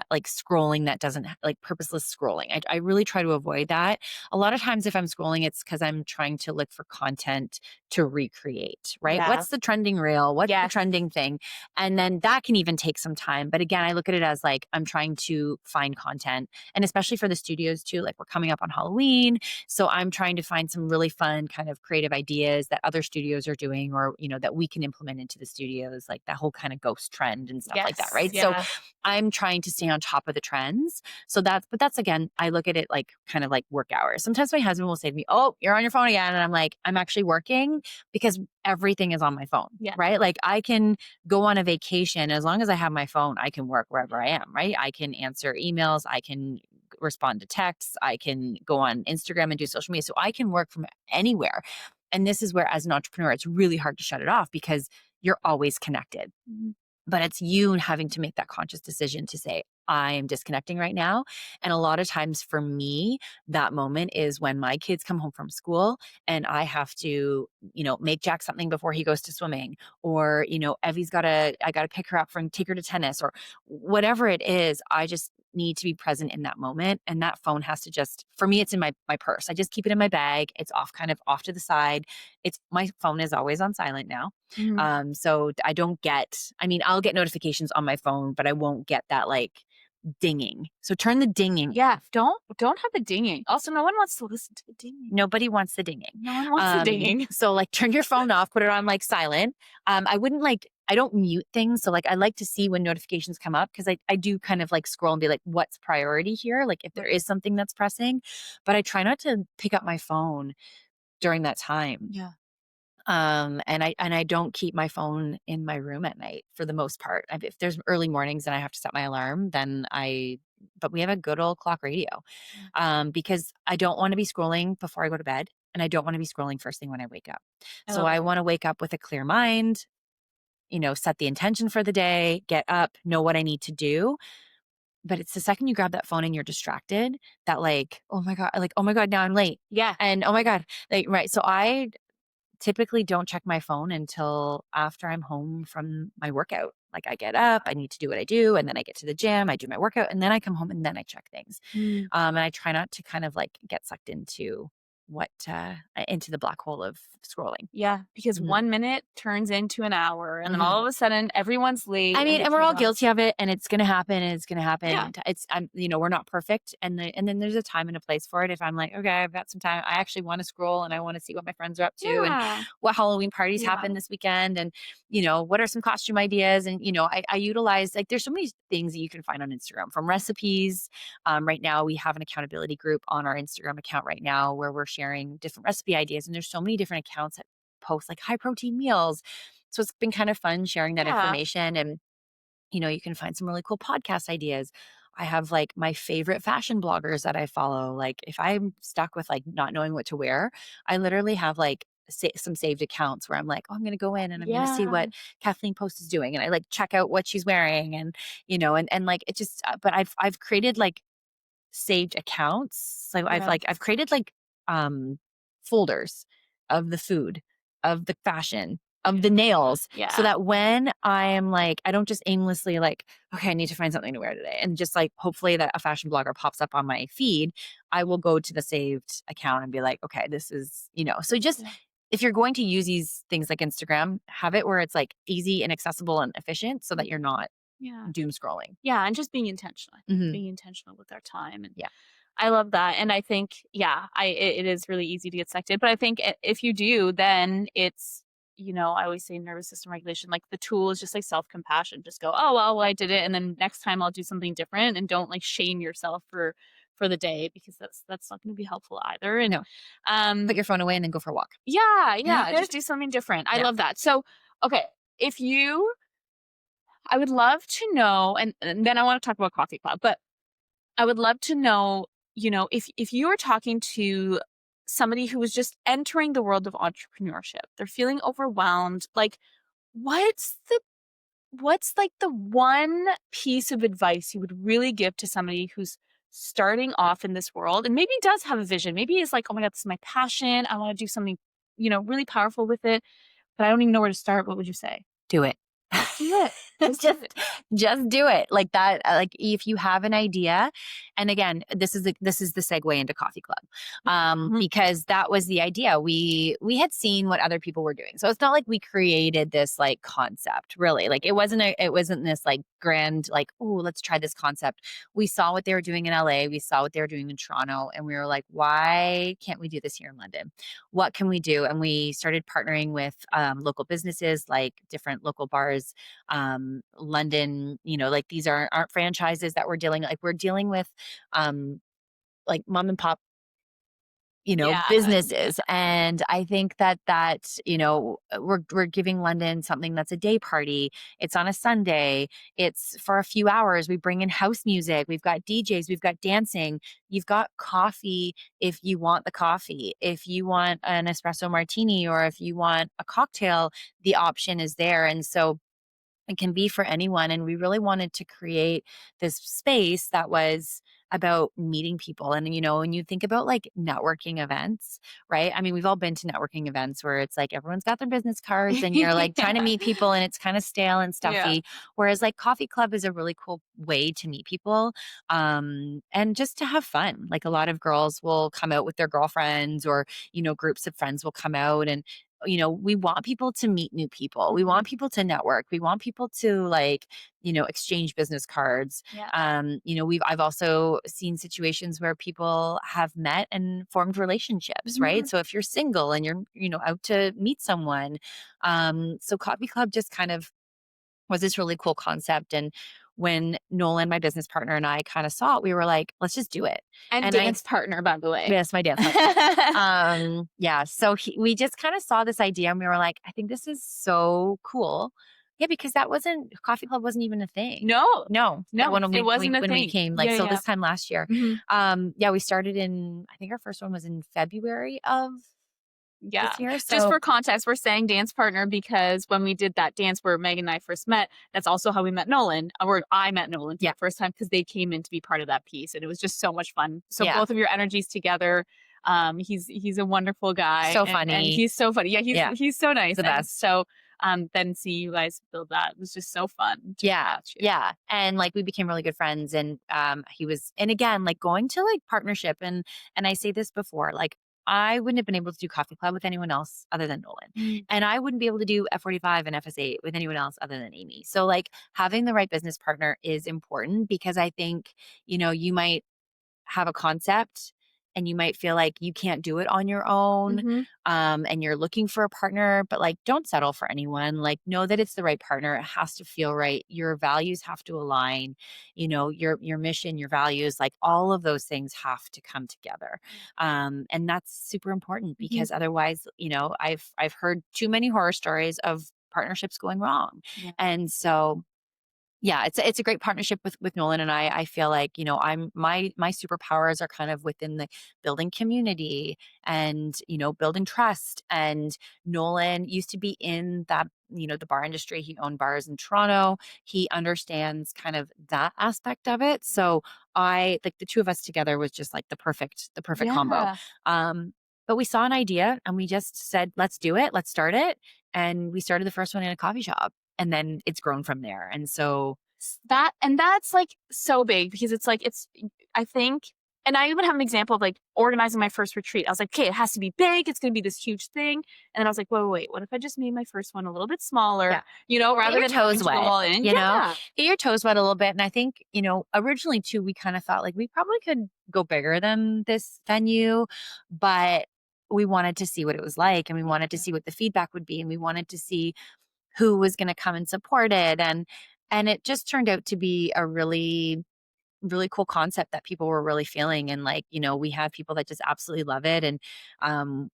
like scrolling that doesn't like purposeless scrolling. I really try to avoid that. A lot of times if I'm scrolling, it's because I'm trying to look for content to recreate, right? Yeah. What's the trending reel? What's the Yes. trending thing? And then that can even take some time, but again, I look at it as like I'm trying to find content, and especially for the studios too, like we're coming up on Halloween, so I'm trying to find some really fun kind of creative ideas that other studios are doing, or that we can implement into the studios, like that whole kind of ghost trend and stuff like that, Yes. right? So Yeah. I'm trying to stay on top of the trends. So that's again, I look at it like kind of like work hours. Sometimes my husband will say to me, "Oh, you're on your phone again." And I'm like, "I'm actually working because everything is on my phone." Yeah. Right? Like I can go on a vacation as long as I have my phone, I can work wherever I am, right? I can answer emails, I can respond to texts, I can go on Instagram and do social media. So I can work from anywhere. And this is where, as an entrepreneur, it's really hard to shut it off because you're always connected, Mhm. but it's you having to make that conscious decision to say, I am disconnecting right now. And a lot of times for me, that moment is when my kids come home from school and I have to, make Jack something before he goes to swimming, or, I got to pick her up from take her to tennis, or whatever it is. I just need to be present in that moment. And that phone has to just, for me, it's in my purse. I just keep it in my bag. It's kind of off to the side. My phone is always on silent now. Mhm. So I'll get notifications on my phone, but I won't get that like dinging. So turn the dinging Yeah. off. Don't have the dinging. Also, no one wants to listen to the dinging. Nobody wants the dinging. No one wants the dinging. So like turn your phone off, put it on like silent. I don't mute things. So like I like to see when notifications come up, because I do kind of like scroll and be like, what's priority here? Like if there is something that's pressing, but I try not to pick up my phone during that time. Yeah. And I don't keep my phone in my room at night for the most part. If there's early mornings and I have to set my alarm, but we have a good old clock radio, Yeah. because I don't want to be scrolling before I go to bed, and I don't want to be scrolling first thing when I wake up. I So love I that. want to wake up with a clear mind, set the intention for the day, get up, know what I need to do. But it's the second you grab that phone and you're distracted that oh my God, now I'm late. Yeah. And oh my God, like, right. So I typically don't check my phone until after I'm home from my workout. Like I get up, I need to do what I do, and then I get to the gym, I do my workout, and then I come home and then I check things. Mm. And I try not to kind of like get sucked into the black hole of scrolling. Yeah. Because Mhm. 1 minute turns into an hour, and then all Mhm. of a sudden everyone's late I and mean, gets and we're all chaos. guilty of it, and it's gonna happen, and it's gonna Yeah. happen. We're not perfect, and then there's a time and a place for it. If I'm like, okay, I've got some time, I actually want to scroll, and I want to see what my friends are up to, and Yeah. what Halloween parties Yeah. happen this weekend, and what are some costume ideas, and I utilize, like, there's so many things that you can find on Instagram, from recipes. Right now, we have an accountability group on our Instagram account right now where we're sharing different recipe ideas, and there's so many different accounts that post like high protein meals. So it's been kind of fun sharing that Yeah. information. And you can find some really cool podcast ideas. I have like my favorite fashion bloggers that I follow. Like if I'm stuck with like not knowing what to wear, I literally have like some saved accounts where I'm like, oh, I'm going to go in and I'm going to see Yeah. what Kathleen Post is doing, and I like check out what she's wearing, and and like it just. But I've created like saved accounts. So Yeah. I've created like folders of the food, of the fashion, of the nails, so Yeah. that when I am like, I don't just aimlessly like, okay, I need to find something to wear today, and just like hopefully that a fashion blogger pops up on my feed, I will go to the saved account and be like, okay, this is, so just Yeah. if you're going to use these things like Instagram, have it where it's like easy and accessible and efficient, so that you're not Yeah. doom scrolling. Yeah, and just being intentional. I think Mhm. being intentional with our time, and Yeah. I love that. And I think, yeah, it is really easy to get sucked in. But I think if you do, then it's, I always say nervous system regulation. Like the tool is just like self compassion. Just go, oh well, I did it, and then next time I'll do something different, and don't like shame yourself for the day, because that's not going to be helpful either. And No. Put your phone away and then go for a walk. yeah, just do something different. I love that. So, okay, if you, I would love to know, and then I want to talk about Coffee Club, but I would love to know, if you were talking to somebody who was just entering the world of entrepreneurship, they're feeling overwhelmed, like what's like the one piece of advice you would really give to somebody who's starting off in this world and maybe does have a vision? Maybe it's like, oh my God, this is my passion. I want to do something, really powerful with it, but I don't even know where to start. What would you say? Do it. Do it. Just do it like that. Like if you have an idea, and again, this is the segue into Coffee Club, because that was the idea. We had seen what other people were doing, so it's not like we created this like concept. Really, like it wasn't this like grand like, oh, let's try this concept. We saw what they were doing in LA. We saw what they were doing in Toronto, and we were like, why can't we do this here in London? What can we do? And we started partnering with local businesses, like different local bars. London, like these aren't franchises that we're dealing with like mom and pop Yeah. businesses. And I think that we're giving London something that's a day party. It's on a Sunday. It's for a few hours. We bring in house music. We've got DJs. We've got dancing. You've got coffee if you want the coffee. If you want an espresso martini or if you want a cocktail, the option is there. And so it can be for anyone. And we really wanted to create this space that was about meeting people. And, when you think about like networking events, right? I mean, we've all been to networking events where it's like everyone's got their business cards and you're like trying to meet people and it's kind of stale and stuffy. Whereas like Coffee Club is a really cool way to meet people and just to have fun. Like a lot of girls will come out with their girlfriends or, groups of friends will come out and we want people to meet new people. We want people to network. We want people to like, exchange business cards. Yeah. I've also seen situations where people have met and formed relationships, right? So if you're single and you're, out to meet someone, so Coffee Club just kind of was this really cool concept. And when Nolan, my business partner, and I kind of saw it, we were like, let's just do it. And dance partner, by the way. Yes, my dance partner. So we just kind of saw this idea and we were like, I think this is so cool. Yeah, because Coffee Club wasn't even a thing. No, it wasn't a thing. When we came, this time last year. We started I think our first one was in February of this year. So. Just for context, we're saying dance partner because when we did that dance where Meaghan and I first met, that's also how we met Nolan, or I met Nolan for the first time because they came in to be part of that piece. And it was just so much fun. So both of your energies together. He's a wonderful guy. So funny. And he's so funny. Yeah, he's so nice. The best. So then see you guys build that. It was just so fun. Yeah. And like we became really good friends and and again, like going to like partnership and I say this before, like I wouldn't have been able to do Coffee Club with anyone else other than Nolan. And I wouldn't be able to do F45 and FS8 with anyone else other than Amy. So like having the right business partner is important because I think, you might have a concept and you might feel like you can't do it on your own and you're looking for a partner, but like don't settle for anyone. Like know that it's the right partner. It has to feel right. Your values have to align, your mission, your values, like all of those things have to come together. And that's super important because otherwise, I've heard too many horror stories of partnerships going wrong. And so yeah, it's a great partnership with Nolan and I. I feel like, my superpowers are kind of within the building community and, building trust. And Nolan used to be in that, the bar industry. He owned bars in Toronto. He understands kind of that aspect of it. So like the two of us together was just like the perfect combo. But we saw an idea and we just said, let's do it. Let's start it. And we started the first one in a coffee shop. And then it's grown from there. And so that's like so big because I think, and I even have an example of like organizing my first retreat. I was like, okay, it has to be big. It's going to be this huge thing. And then I was like, wait, what if I just made my first one a little bit smaller, rather than toes wet, get your toes wet a little bit. And I think, originally too, we kind of thought like we probably could go bigger than this venue, but we wanted to see what it was like. And we wanted to see what the feedback would be. And we wanted to see who was going to come and support it. And it just turned out to be a really really cool concept that people were really feeling. And like, we have people that just absolutely love it. And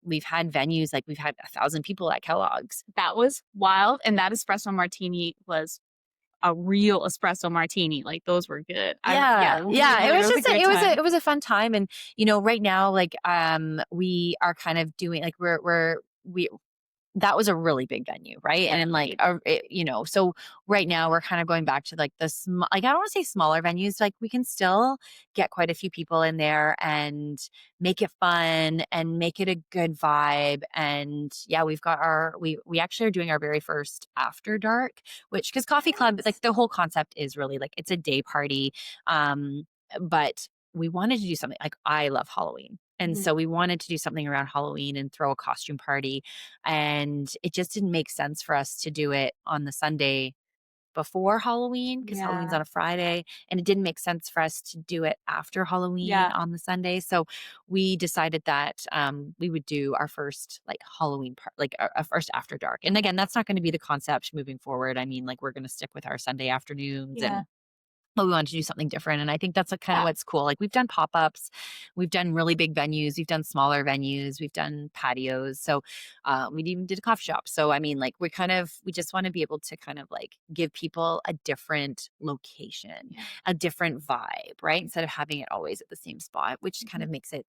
we've had venues, like we've had 1,000 people at Kellogg's. That was wild. And that espresso martini was a real espresso martini. Like those were good. Yeah. Yeah. It was it was a just, great time. it was a fun time. And, right now, like, we are kind of doing, like, we that was a really big venue, right? And then like, Definitely. so right now we're kind of going back to like like, I don't want to say smaller venues, like we can still get quite a few people in there and make it fun and make it a good vibe. And yeah, we've got we actually are doing our very first after dark, which, cause coffee club, like the whole concept is really like, it's a day party. Um, but we wanted to do something, like, I love Halloween. And Mhm. so we wanted to do something around Halloween and throw a costume party. And it just didn't make sense for us to do it on the Sunday before Halloween, because Halloween's Yeah. on a Friday. And it didn't make sense for us to do it after Halloween Yeah. on the Sunday. So we decided that we would do our first like Halloween part, like our first after dark. And again, that's not going to be the concept moving forward. I mean, like, we're going to stick with our Sunday afternoons, Yeah. and but we wanted to do something different. And I think that's like kind of Yeah. what's cool. Like, we've done pop-ups, we've done really big venues, we've done smaller venues, we've done patios. So we even did a coffee shop. So I mean, like, we just want to be able to kind of like give people a different location, Yeah. a different vibe, right? Instead of having it always at the same spot, Mhm. which kind of makes it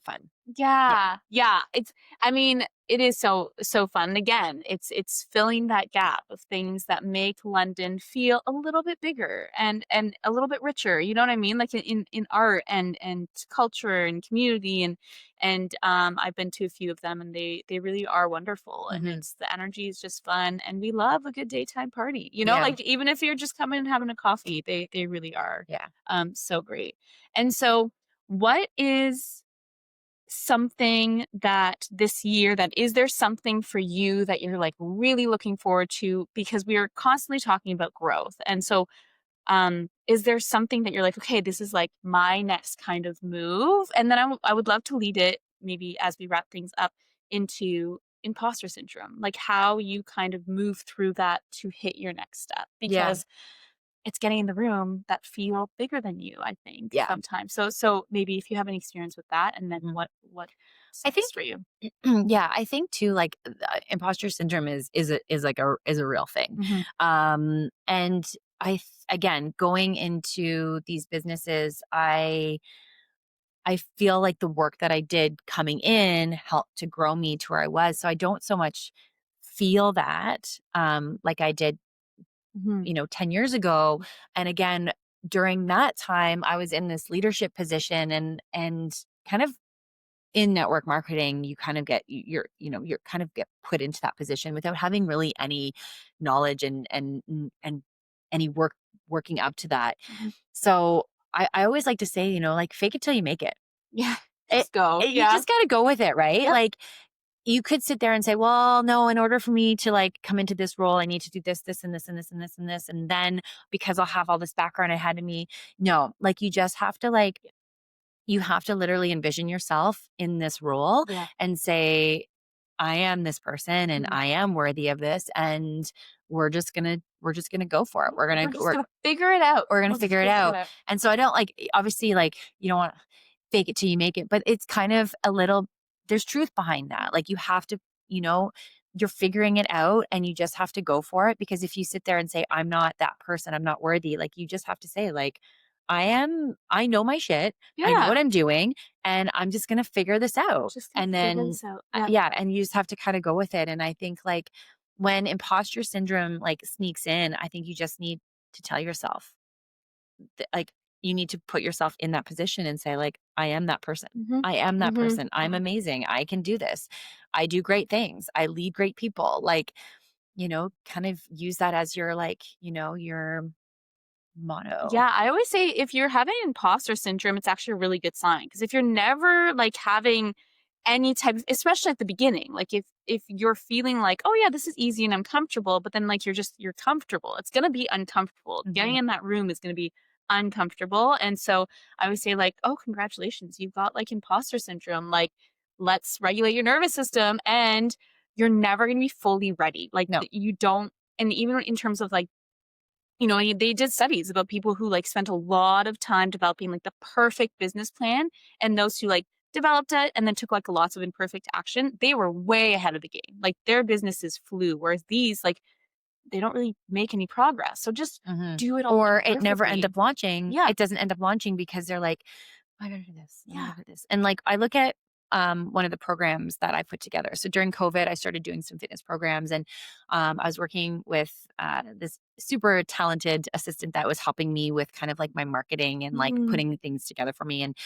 fun. Yeah. Yeah. Yeah. I mean, it is so fun. And again, it's filling that gap of things that make London feel a little bit bigger and a little bit richer. You know what I mean? Like in art and culture and community and I've been to a few of them and they really are wonderful. And Hmm. it's the energy is just fun and we love a good daytime party. Yeah. Like even if you're just coming and having a coffee, they really are Yeah. so great. And so what is something that this year that is there something for you that you're like really looking forward to because we are constantly talking about growth and so is there something that you're like okay this is like my next kind of move and then I would love to lead it maybe as we wrap things up into imposter syndrome like how you kind of move through that to hit your next step Yeah. because it's getting in the room that feel bigger than you, I think, Yeah. sometimes. So maybe if you have any experience with that, and then Mhm. what's I next think, for you? yeah, I think too, like, imposter syndrome is a real thing. Mhm. And again, going into these businesses, I feel like the work that I did coming in helped to grow me to where I was. So I don't so much feel that, like I did, Mhm. 10 years ago. And again, during that time, I was in this leadership position, and kind of in network marketing, you kind of get you're kind of get put into that position without having really any knowledge and any working up to that. Mhm. So I always like to say, like, fake it till you make it. Yeah. it, Just go. you Yeah. just got to go with it, right? Yep. Like, you could sit there and say, well, no, in order for me to like come into this role, I need to do this, this, and this, and this, and this, and this. And then because I'll have all this background ahead of me. No, like, you just have to like, you have to literally envision yourself in this role Yeah. and say, I am this person and Mhm. I am worthy of this. And we're just gonna go for it. We're just gonna figure it out. We're gonna We'll just figure it figure it out. out. And so I don't like, obviously, like, you don't want to fake it till you make it, but it's kind of a little, there's truth behind that. Like, you have to, you know, you're figuring it out and you just have to go for it. Because if you sit there and say, I'm not that person, I'm not worthy, like, you just have to say, like, I know my shit. I know Yeah. what I'm doing, and I'm just going to figure this out. Just gonna And figure then, this out. Yeah. yeah. And you just have to kind of go with it. And I think, like, when imposter syndrome like sneaks in, I think you just need to tell yourself, like, you need to put yourself in that position and say, like, I am that person. Mhm. I am that Mhm. person. I'm Mhm. amazing. I can do this. I do great things. I lead great people. Like, kind of use that as your, like, your motto. Yeah, I always say if you're having imposter syndrome, it's actually a really good sign. Because if you're never like having any type of, especially at the beginning, like if you're feeling like, oh yeah, this is easy and I'm comfortable, but then like you're comfortable, it's gonna be uncomfortable. Getting Mhm. in that room is gonna be uncomfortable. And so I would say like, oh, congratulations, you've got like imposter syndrome. Like, let's regulate your nervous system and you're never gonna be fully ready. Like No. you don't, and even in terms of like they did studies about people who like spent a lot of time developing like the perfect business plan, and those who like developed it and then took like lots of imperfect action, they were way ahead of the game. Like their businesses flew, whereas these like they don't really make any progress. So just Mhm. do it all Or it never end imperfectly. up launching. Yeah. It doesn't end up launching because they're like, I gotta do this. I Yeah. gotta do this. And like I look at one of the programs that I put together. So during COVID, I started doing some fitness programs, and I was working with this super talented assistant that was helping me with kind of like my marketing and like Mm, putting things together for me. And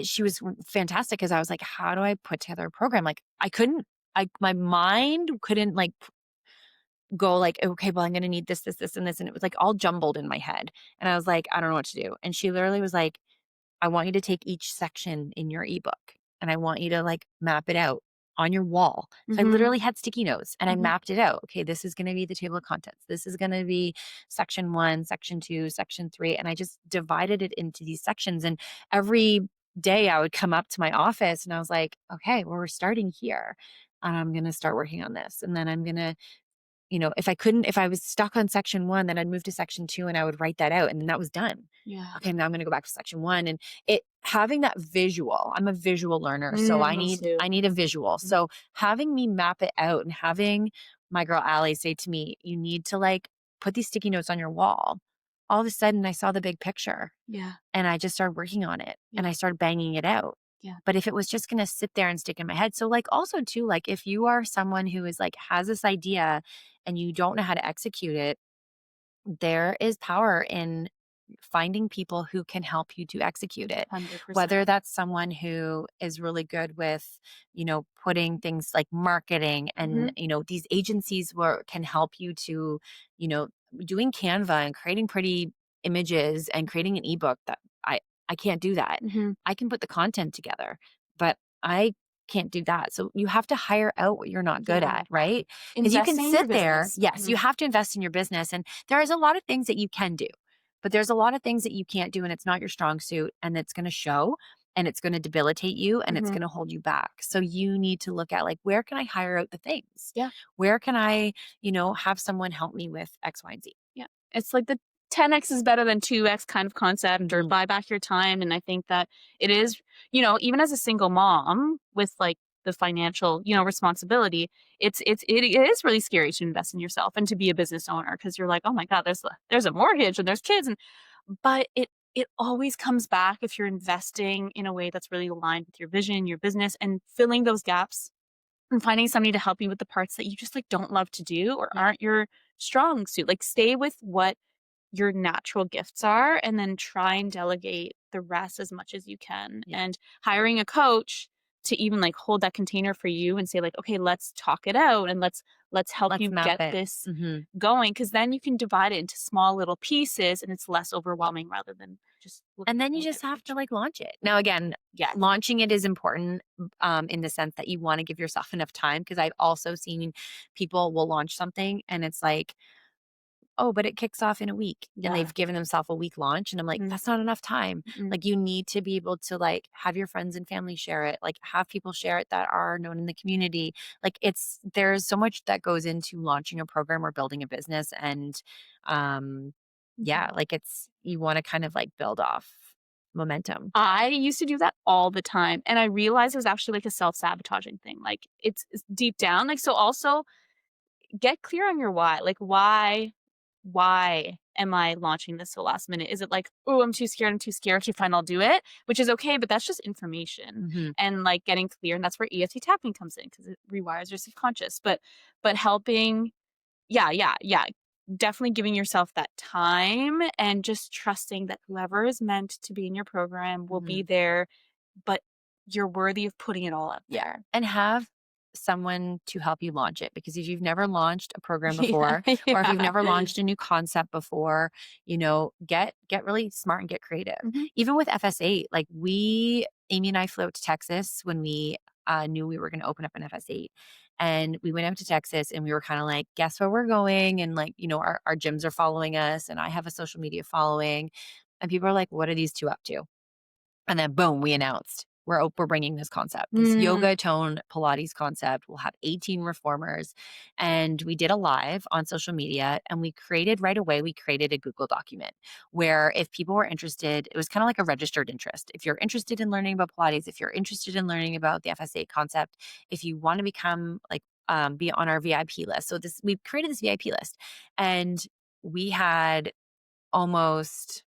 she was fantastic because I was like, how do I put together a program? Like I couldn't. My mind couldn't like go like, okay, well, I'm going to need this, this, this, and this. And it was like all jumbled in my head. And I was like, I don't know what to do. And she literally was like, I want you to take each section in your ebook and I want you to like map it out on your wall. So I mhm, literally had sticky notes and I mhm. mapped it out. Okay, this is going to be the table of contents. This is going to be section 1, section 2, section 3. And I just divided it into these sections. And every day I would come up to my office and I was like, okay, well, we're starting here. And I'm going to start working on this. And then I'm going to if I was stuck on section 1, then I'd move to section 2 and I would write that out and then that was done. Yeah. Okay, now I'm going to go back to section 1 and it having that visual. I'm a visual learner, so Me too. I need a visual. Mhm. So having me map it out and having my girl Allie say to me, "You need to like put these sticky notes on your wall." All of a sudden I saw the big picture Yeah. and I just started working on it Yeah. and I started banging it out. Yeah. But if it was just going to sit there and stick in my head. So like also too like if you are someone who is like has this idea and you don't know how to execute it, there is power in finding people who can help you to execute it. 100%. Whether that's someone who is really good with, putting things like marketing and, Mhm. these agencies where can help you to, you know, doing Canva and creating pretty images and creating an ebook that I can't do that. Mhm. I can put the content together, but I can't do that. So you have to hire out what you're not good Yeah. at, right? Because you can Investing in your sit there. business. Yes, Mhm. you have to invest in your business. And there is a lot of things that you can do, but there's a lot of things that you can't do and it's not your strong suit and it's going to show and it's going to debilitate you and it's Mhm. going to hold you back. So you need to look at like, where can I hire out the things? Yeah. Where can I, have someone help me with X, Y, and Z? Yeah. It's like the 10x is better than 2x kind of concept, or Mhm. buy back your time. And I think that it is, even as a single mom with like the financial, responsibility, it is really scary to invest in yourself and to be a business owner, because you're like, oh my God, there's a mortgage and there's kids. But it always comes back if you're investing in a way that's really aligned with your vision, your business, and filling those gaps and finding somebody to help you with the parts that you just like don't love to do or Yeah. aren't your strong suit. Like stay with what your natural gifts are and then try and delegate the rest as much as you can. Yeah. And hiring a coach to even like hold that container for you and say like, okay, let's talk it out and let's help Let's you map get it. this Hmm. going, because then you can divide it into small little pieces and it's less overwhelming rather than just looking And at then the you whole just big have to picture. like launch it. Now, again, Yeah. launching it is important in the sense that you want to give yourself enough time. Because I've also seen people will launch something and it's like, oh, but it kicks off in a week and Yeah. they've given themselves a week launch. And I'm like, Mhm. that's not enough time. Mm-mm. Like, you need to be able to like have your friends and family share it, like have people share it that are known in the community. Like, there's so much that goes into launching a program or building a business. And yeah, Mhm. like you want to kind of like build off momentum. I used to do that all the time, and I realized it was actually, like, a self-sabotaging thing, like, it's deep down, like, so also get clear on your why, like, why am I launching this so last minute? Is it like, "Oh, I'm too scared, okay, fine, I'll do it," which is okay, but that's just information, Hmm. and, like, getting clear, and that's where EFT tapping comes in because it rewires your subconscious, but helping. Yeah, yeah, yeah. Definitely giving yourself that time and just trusting that whoever is meant to be in your program will be Hmm. there, but you're worthy of putting it all out Yeah. there. And have someone to help you launch it, because if you've never launched a program Yeah, before or if you've yeah. never launched a new concept before, get really smart and get creative. Mhm. Even with FS8, like Amy and I flew out to Texas when we knew we were going to open up an FS8. And we went out to Texas and we were kind of like, guess where we're going? And like, our gyms are following us and I have a social media following. And people are like, what are these two up to? And then boom, we announced. we're bringing this concept, this yoga tone Pilates concept. We'll have 18 reformers. And we did a live on social media, and we created a Google document where if people were interested, it was kind of like a registered interest. If you're interested in learning about Pilates, if you're interested in learning about the FS8 concept, if you want to become like, be on our VIP list. So we created this VIP list, and we had almost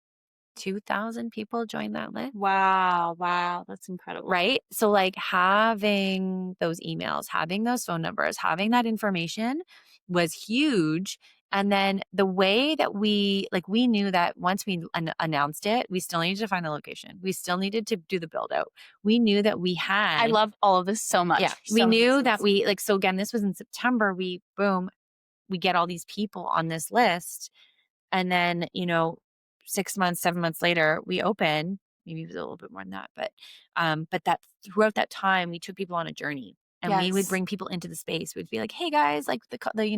2,000 people join that list. Wow. That's incredible. Right? So like having those emails, having those phone numbers, having that information was huge. And then the way that we knew that once we announced it, we still needed to find the location. We still needed to do the build out. We knew that we had. I love all of this so much. Yeah. We knew that so again, this was in September. We get all these people on this list. And then, 6 months, 7 months later, we open. Maybe it was a little bit more than that, but that throughout that time, we took people on a journey, and we would bring people into the space. We'd be like, "Hey guys, like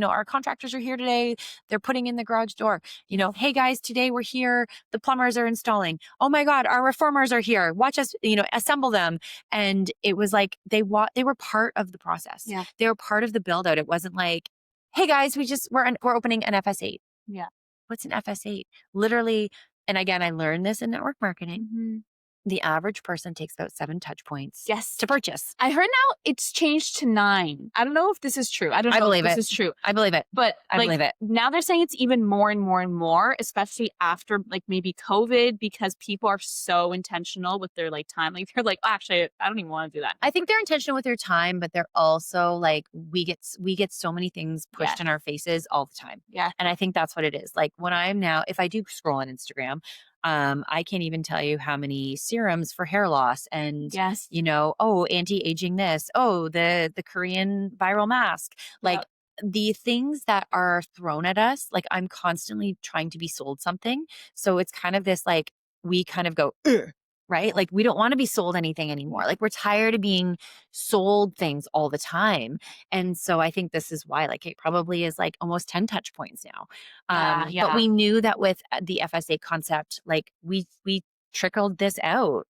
our contractors are here today. They're putting in the garage door. Hey guys, today we're here. The plumbers are installing. Oh my God, our reformers are here. Watch us, assemble them." And it was like they were part of the process. Yeah. They were part of the build out. It wasn't like, "Hey guys, we're opening an FS8." Yeah. What's an FS8? Literally, and again, I learned this in network marketing. Mm-hmm. The average person takes about 7 touch points to purchase. I heard now it's changed to 9. I don't know if this is true. I don't know if this is true. I believe it. But I believe it. Now they're saying it's even more and more and more, especially after like maybe COVID, because people are so intentional with their like time. Like they're like, oh, actually, I don't even want to do that. I think they're intentional with their time, but they're also like, we get so many things pushed in our faces all the time. Yeah. And I think that's what it is. Like when if I do scroll on Instagram, I can't even tell you how many serums for hair loss and, anti-aging this. Oh, the Korean viral mask. Like the things that are thrown at us, like I'm constantly trying to be sold something. So it's kind of this, like, we kind of go, ugh, right? Like we don't want to be sold anything anymore. Like we're tired of being sold things all the time. And so I think this is why, like, it probably is like almost 10 touch points now. But we knew that with the FSA concept, like we trickled this out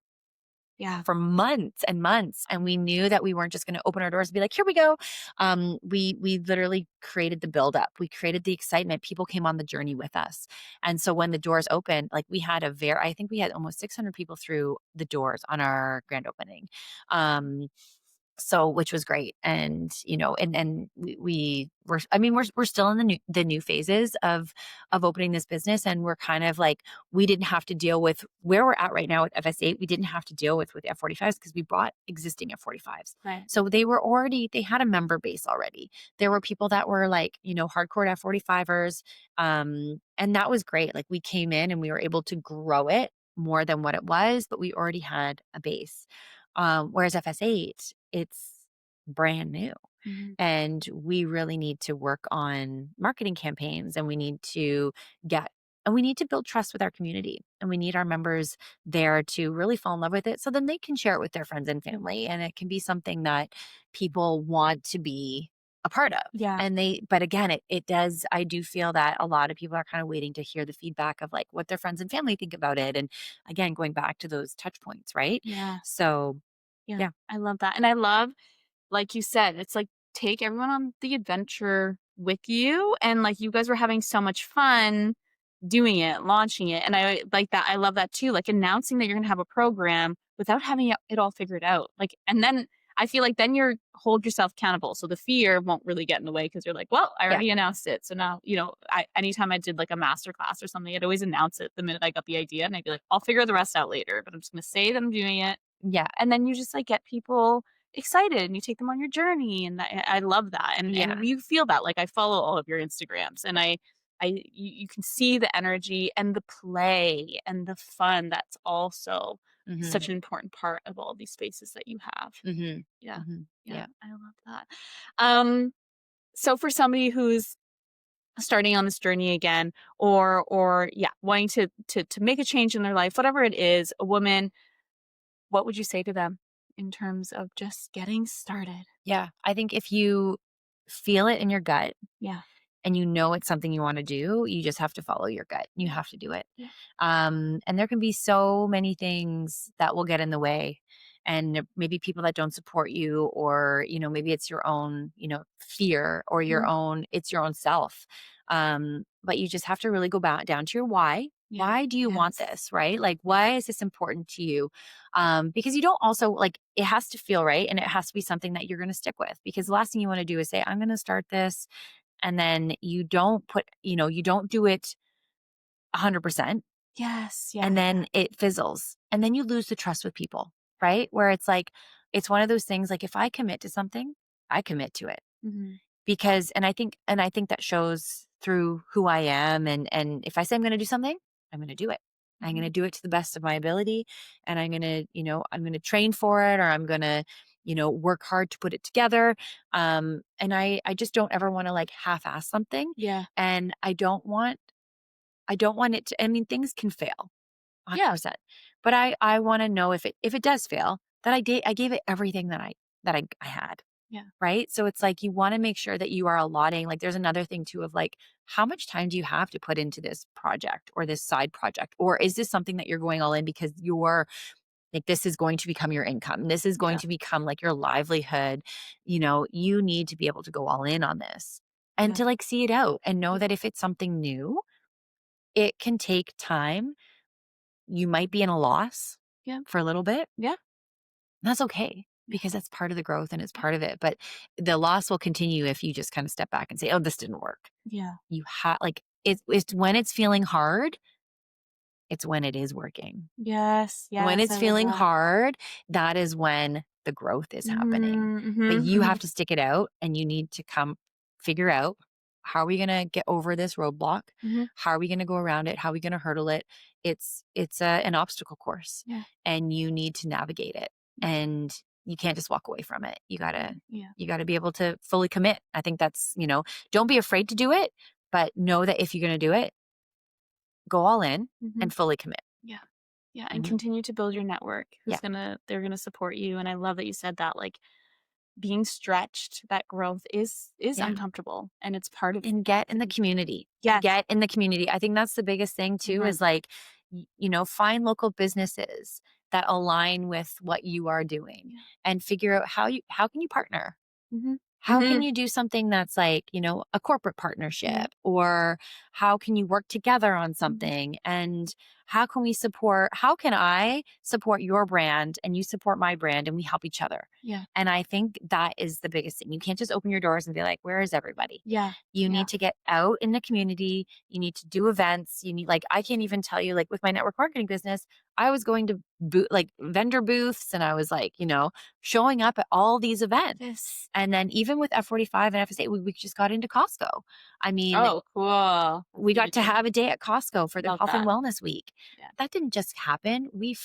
for months and months. And we knew that we weren't just going to open our doors and be like, here we go. We literally created the buildup. We created the excitement. People came on the journey with us. And so when the doors opened, like I think we had almost 600 people through the doors on our grand opening. So, which was great. And, and we're still in the new phases of opening this business. And we're kind of like, we didn't have to deal with where we're at right now with FS8. We didn't have to deal with F45s because we bought existing F45s. Right. So they had a member base already. There were people that were like, hardcore F45ers. And that was great. Like we came in and we were able to grow it more than what it was, but we already had a base. Whereas FS8, it's brand new. Mm-hmm. And we really need to work on marketing campaigns, and we need to build trust with our community, and we need our members there to really fall in love with it so then they can share it with their friends and family. And it can be something that people want to be a part of. Yeah. But again, it does, I do feel that a lot of people are kind of waiting to hear the feedback of like what their friends and family think about it. And again, going back to those touch points, right? Yeah. So yeah. I love that. And I love, like you said, it's like take everyone on the adventure with you. And like you guys were having so much fun doing it, launching it. And I like that. I love that too. Like announcing that you're going to have a program without having it all figured out. Like, and then I feel like then you're hold yourself accountable. So the fear won't really get in the way because you're like, well, I already announced it. So now, anytime I did like a master class or something, I'd always announce it the minute I got the idea. And I'd be like, I'll figure the rest out later, but I'm just going to say that I'm doing it. Yeah. And then you just like get people excited and you take them on your journey. And I love that. And you feel that. Like I follow all of your Instagrams and you can see the energy and the play and the fun. That's also such an important part of all these spaces that you have. Mm-hmm. Yeah. Mm-hmm. Yeah. I love that. So for somebody who's starting on this journey again, or wanting to make a change in their life, whatever it is, a woman, what would you say to them in terms of just getting started? Yeah. I think if you feel it in your gut, and it's something you want to do, you just have to follow your gut. You have to do it. Yeah. And there can be so many things that will get in the way. and maybe people that don't support you, or, maybe it's your own, fear, or it's your own self. But you just have to really go back down to your why. Yeah. Why do you want Yes. this, right? Like, why is this important to you? Because you don't also like, it has to feel right. And it has to be something that you're going to stick with, because the last thing you want to do is say, I'm going to start this. And then you don't you don't do it 100%. Yes. Yeah. And then it fizzles, and then you lose the trust with people, right? Where it's like, it's one of those things, like, if I commit to something, I commit to it. Mhm. Because, and I think that shows through who I am. And if I say I'm going to do something, I'm going to do it. I'm going Mhm. to do it to the best of my ability. And I'm going to train for it, or I'm going to, work hard to put it together. And I just don't ever want to like half-ass something. Yeah. And I don't want it to, I mean, things can fail. Yeah. 100%. But I want to know, if it does fail, that I gave it everything that I had. Yeah. Right? So it's like, you want to make sure that you are allotting, like, there's another thing too of like, how much time do you have to put into this project or this side project? Or is this something that you're going all in because you're like, this is going to become your income? This is going Yeah. to become like your livelihood. You need to be able to go all in on this and Yeah. to like see it out, and know Yeah. that if it's something new, it can take time. You might be in a loss Yeah. for a little bit. Yeah. That's okay, Yeah. because that's part of the growth and it's Yeah. part of it. But the loss will continue if you just kind of step back and say, oh, this didn't work. Yeah. You have, like, it's when it's feeling hard, it's when it is working. Yes. When Yes. it's I love feeling that. hard, that is when the growth is happening. Mhm. But Mhm. you have Mhm. to stick it out, and you need to come figure out, how are we going to get over this roadblock? Mhm. How are we going to go around it? How are we going to hurdle it? It's an obstacle course, Yeah. and you need to navigate it, Yeah. and you can't just walk away from it. Yeah. You got to be able to fully commit. I think that's, don't be afraid to do it, but know that if you're going to do it, go all in Mhm. and fully commit. Yeah. Yeah. And Mhm. continue to build your network Yeah. they're gonna support you. And I love that you said that, like, being stretched, that growth is Yeah. uncomfortable, and it's part of And get in the things. community. Yes. Get in the community. I think that's the biggest thing too, Mhm. is like, find local businesses that align with what you are doing, Yeah. and figure out how can you partner? Mhm. How can Mhm. you do something that's like, a corporate Yeah. partnership, or how can you work together on Mhm. something? And how can I support your brand and you support my brand, and we help each other? Yeah. And I think that is the biggest thing. You can't just open your doors and be like, where is everybody? Yeah. You Yeah. need to get out in the community. You need to do events. You need, like, I can't even tell you, like, with my network marketing business, I was going to like vendor booths, and I was like, showing up at all these events. Yes. And then even with F45 and FS8, we just got into Costco. I mean, Oh, cool. That's we got really to cool. have a day at Costco for their Love health and that. wellness week. Yeah. That didn't just happen. We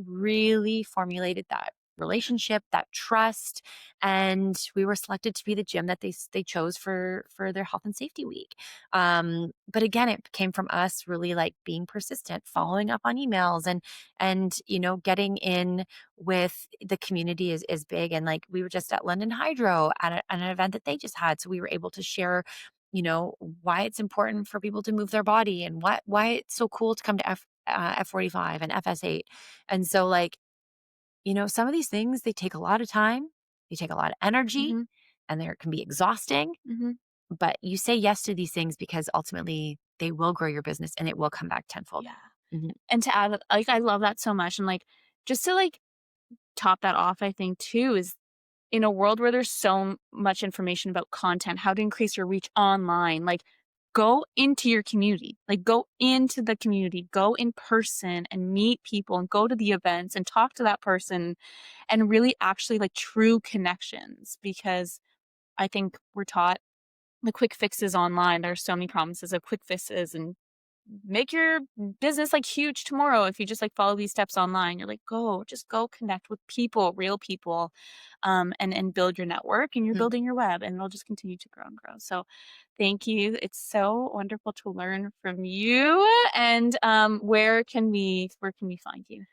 really formulated that relationship, that trust, and we were selected to be the gym that they chose for their health and safety week. But again, it came from us really like being persistent, following up on emails, and getting in with the community is big. And like, we were just at London Hydro at an event that they just had, so we were able to share why it's important for people to move their body, and why it's so cool to come to F45 and FS8. And so, like, some of these things, they take a lot of time, they take a lot of energy, Mhm. and they can be exhausting. Mhm. But you say yes to these things because ultimately they will grow your business, and it will come back tenfold. Yeah. Mhm. And to add, like, I love that so much. And, like, just to, like, top that off, I think too, is in a world where there's so much information about content, how to increase your reach online, like, go into your community, like, go into the community, go in person and meet people and go to the events and talk to that person, and really actually like true connections. Because I think we're taught the quick fixes online. There are so many promises of quick fixes and make your business like huge tomorrow if you just like follow these steps online. You're like, just go connect with people, real people, and build your network, and you're Mhm. building your web, and it'll just continue to grow and grow. So thank you. It's so wonderful to learn from you. And where can we find you?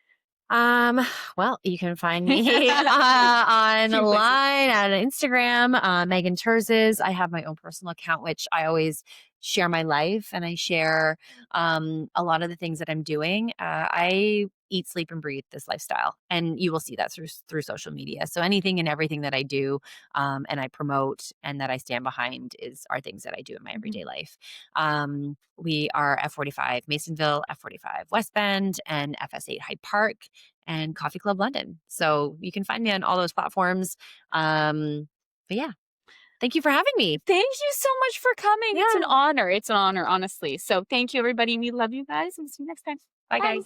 Um, well, you can find me Few places. online at Instagram, Meaghan Terzis. I have my own personal account, which I always share my life and I share a lot of the things that I'm doing. I eat, sleep, and breathe this lifestyle, and you will see that through social media. So anything and everything that I do and I promote and that I stand behind are things that I do in my everyday life. We are F45 Masonville, F45 West Bend, and FS8 Hyde Park, and Coffee Club London. So you can find me on all those platforms. But yeah, thank you for having me. Thank you so much for coming. Yeah. It's an honor. It's an honor, honestly. So thank you, everybody. We love you guys, and see you next time. Bye, guys.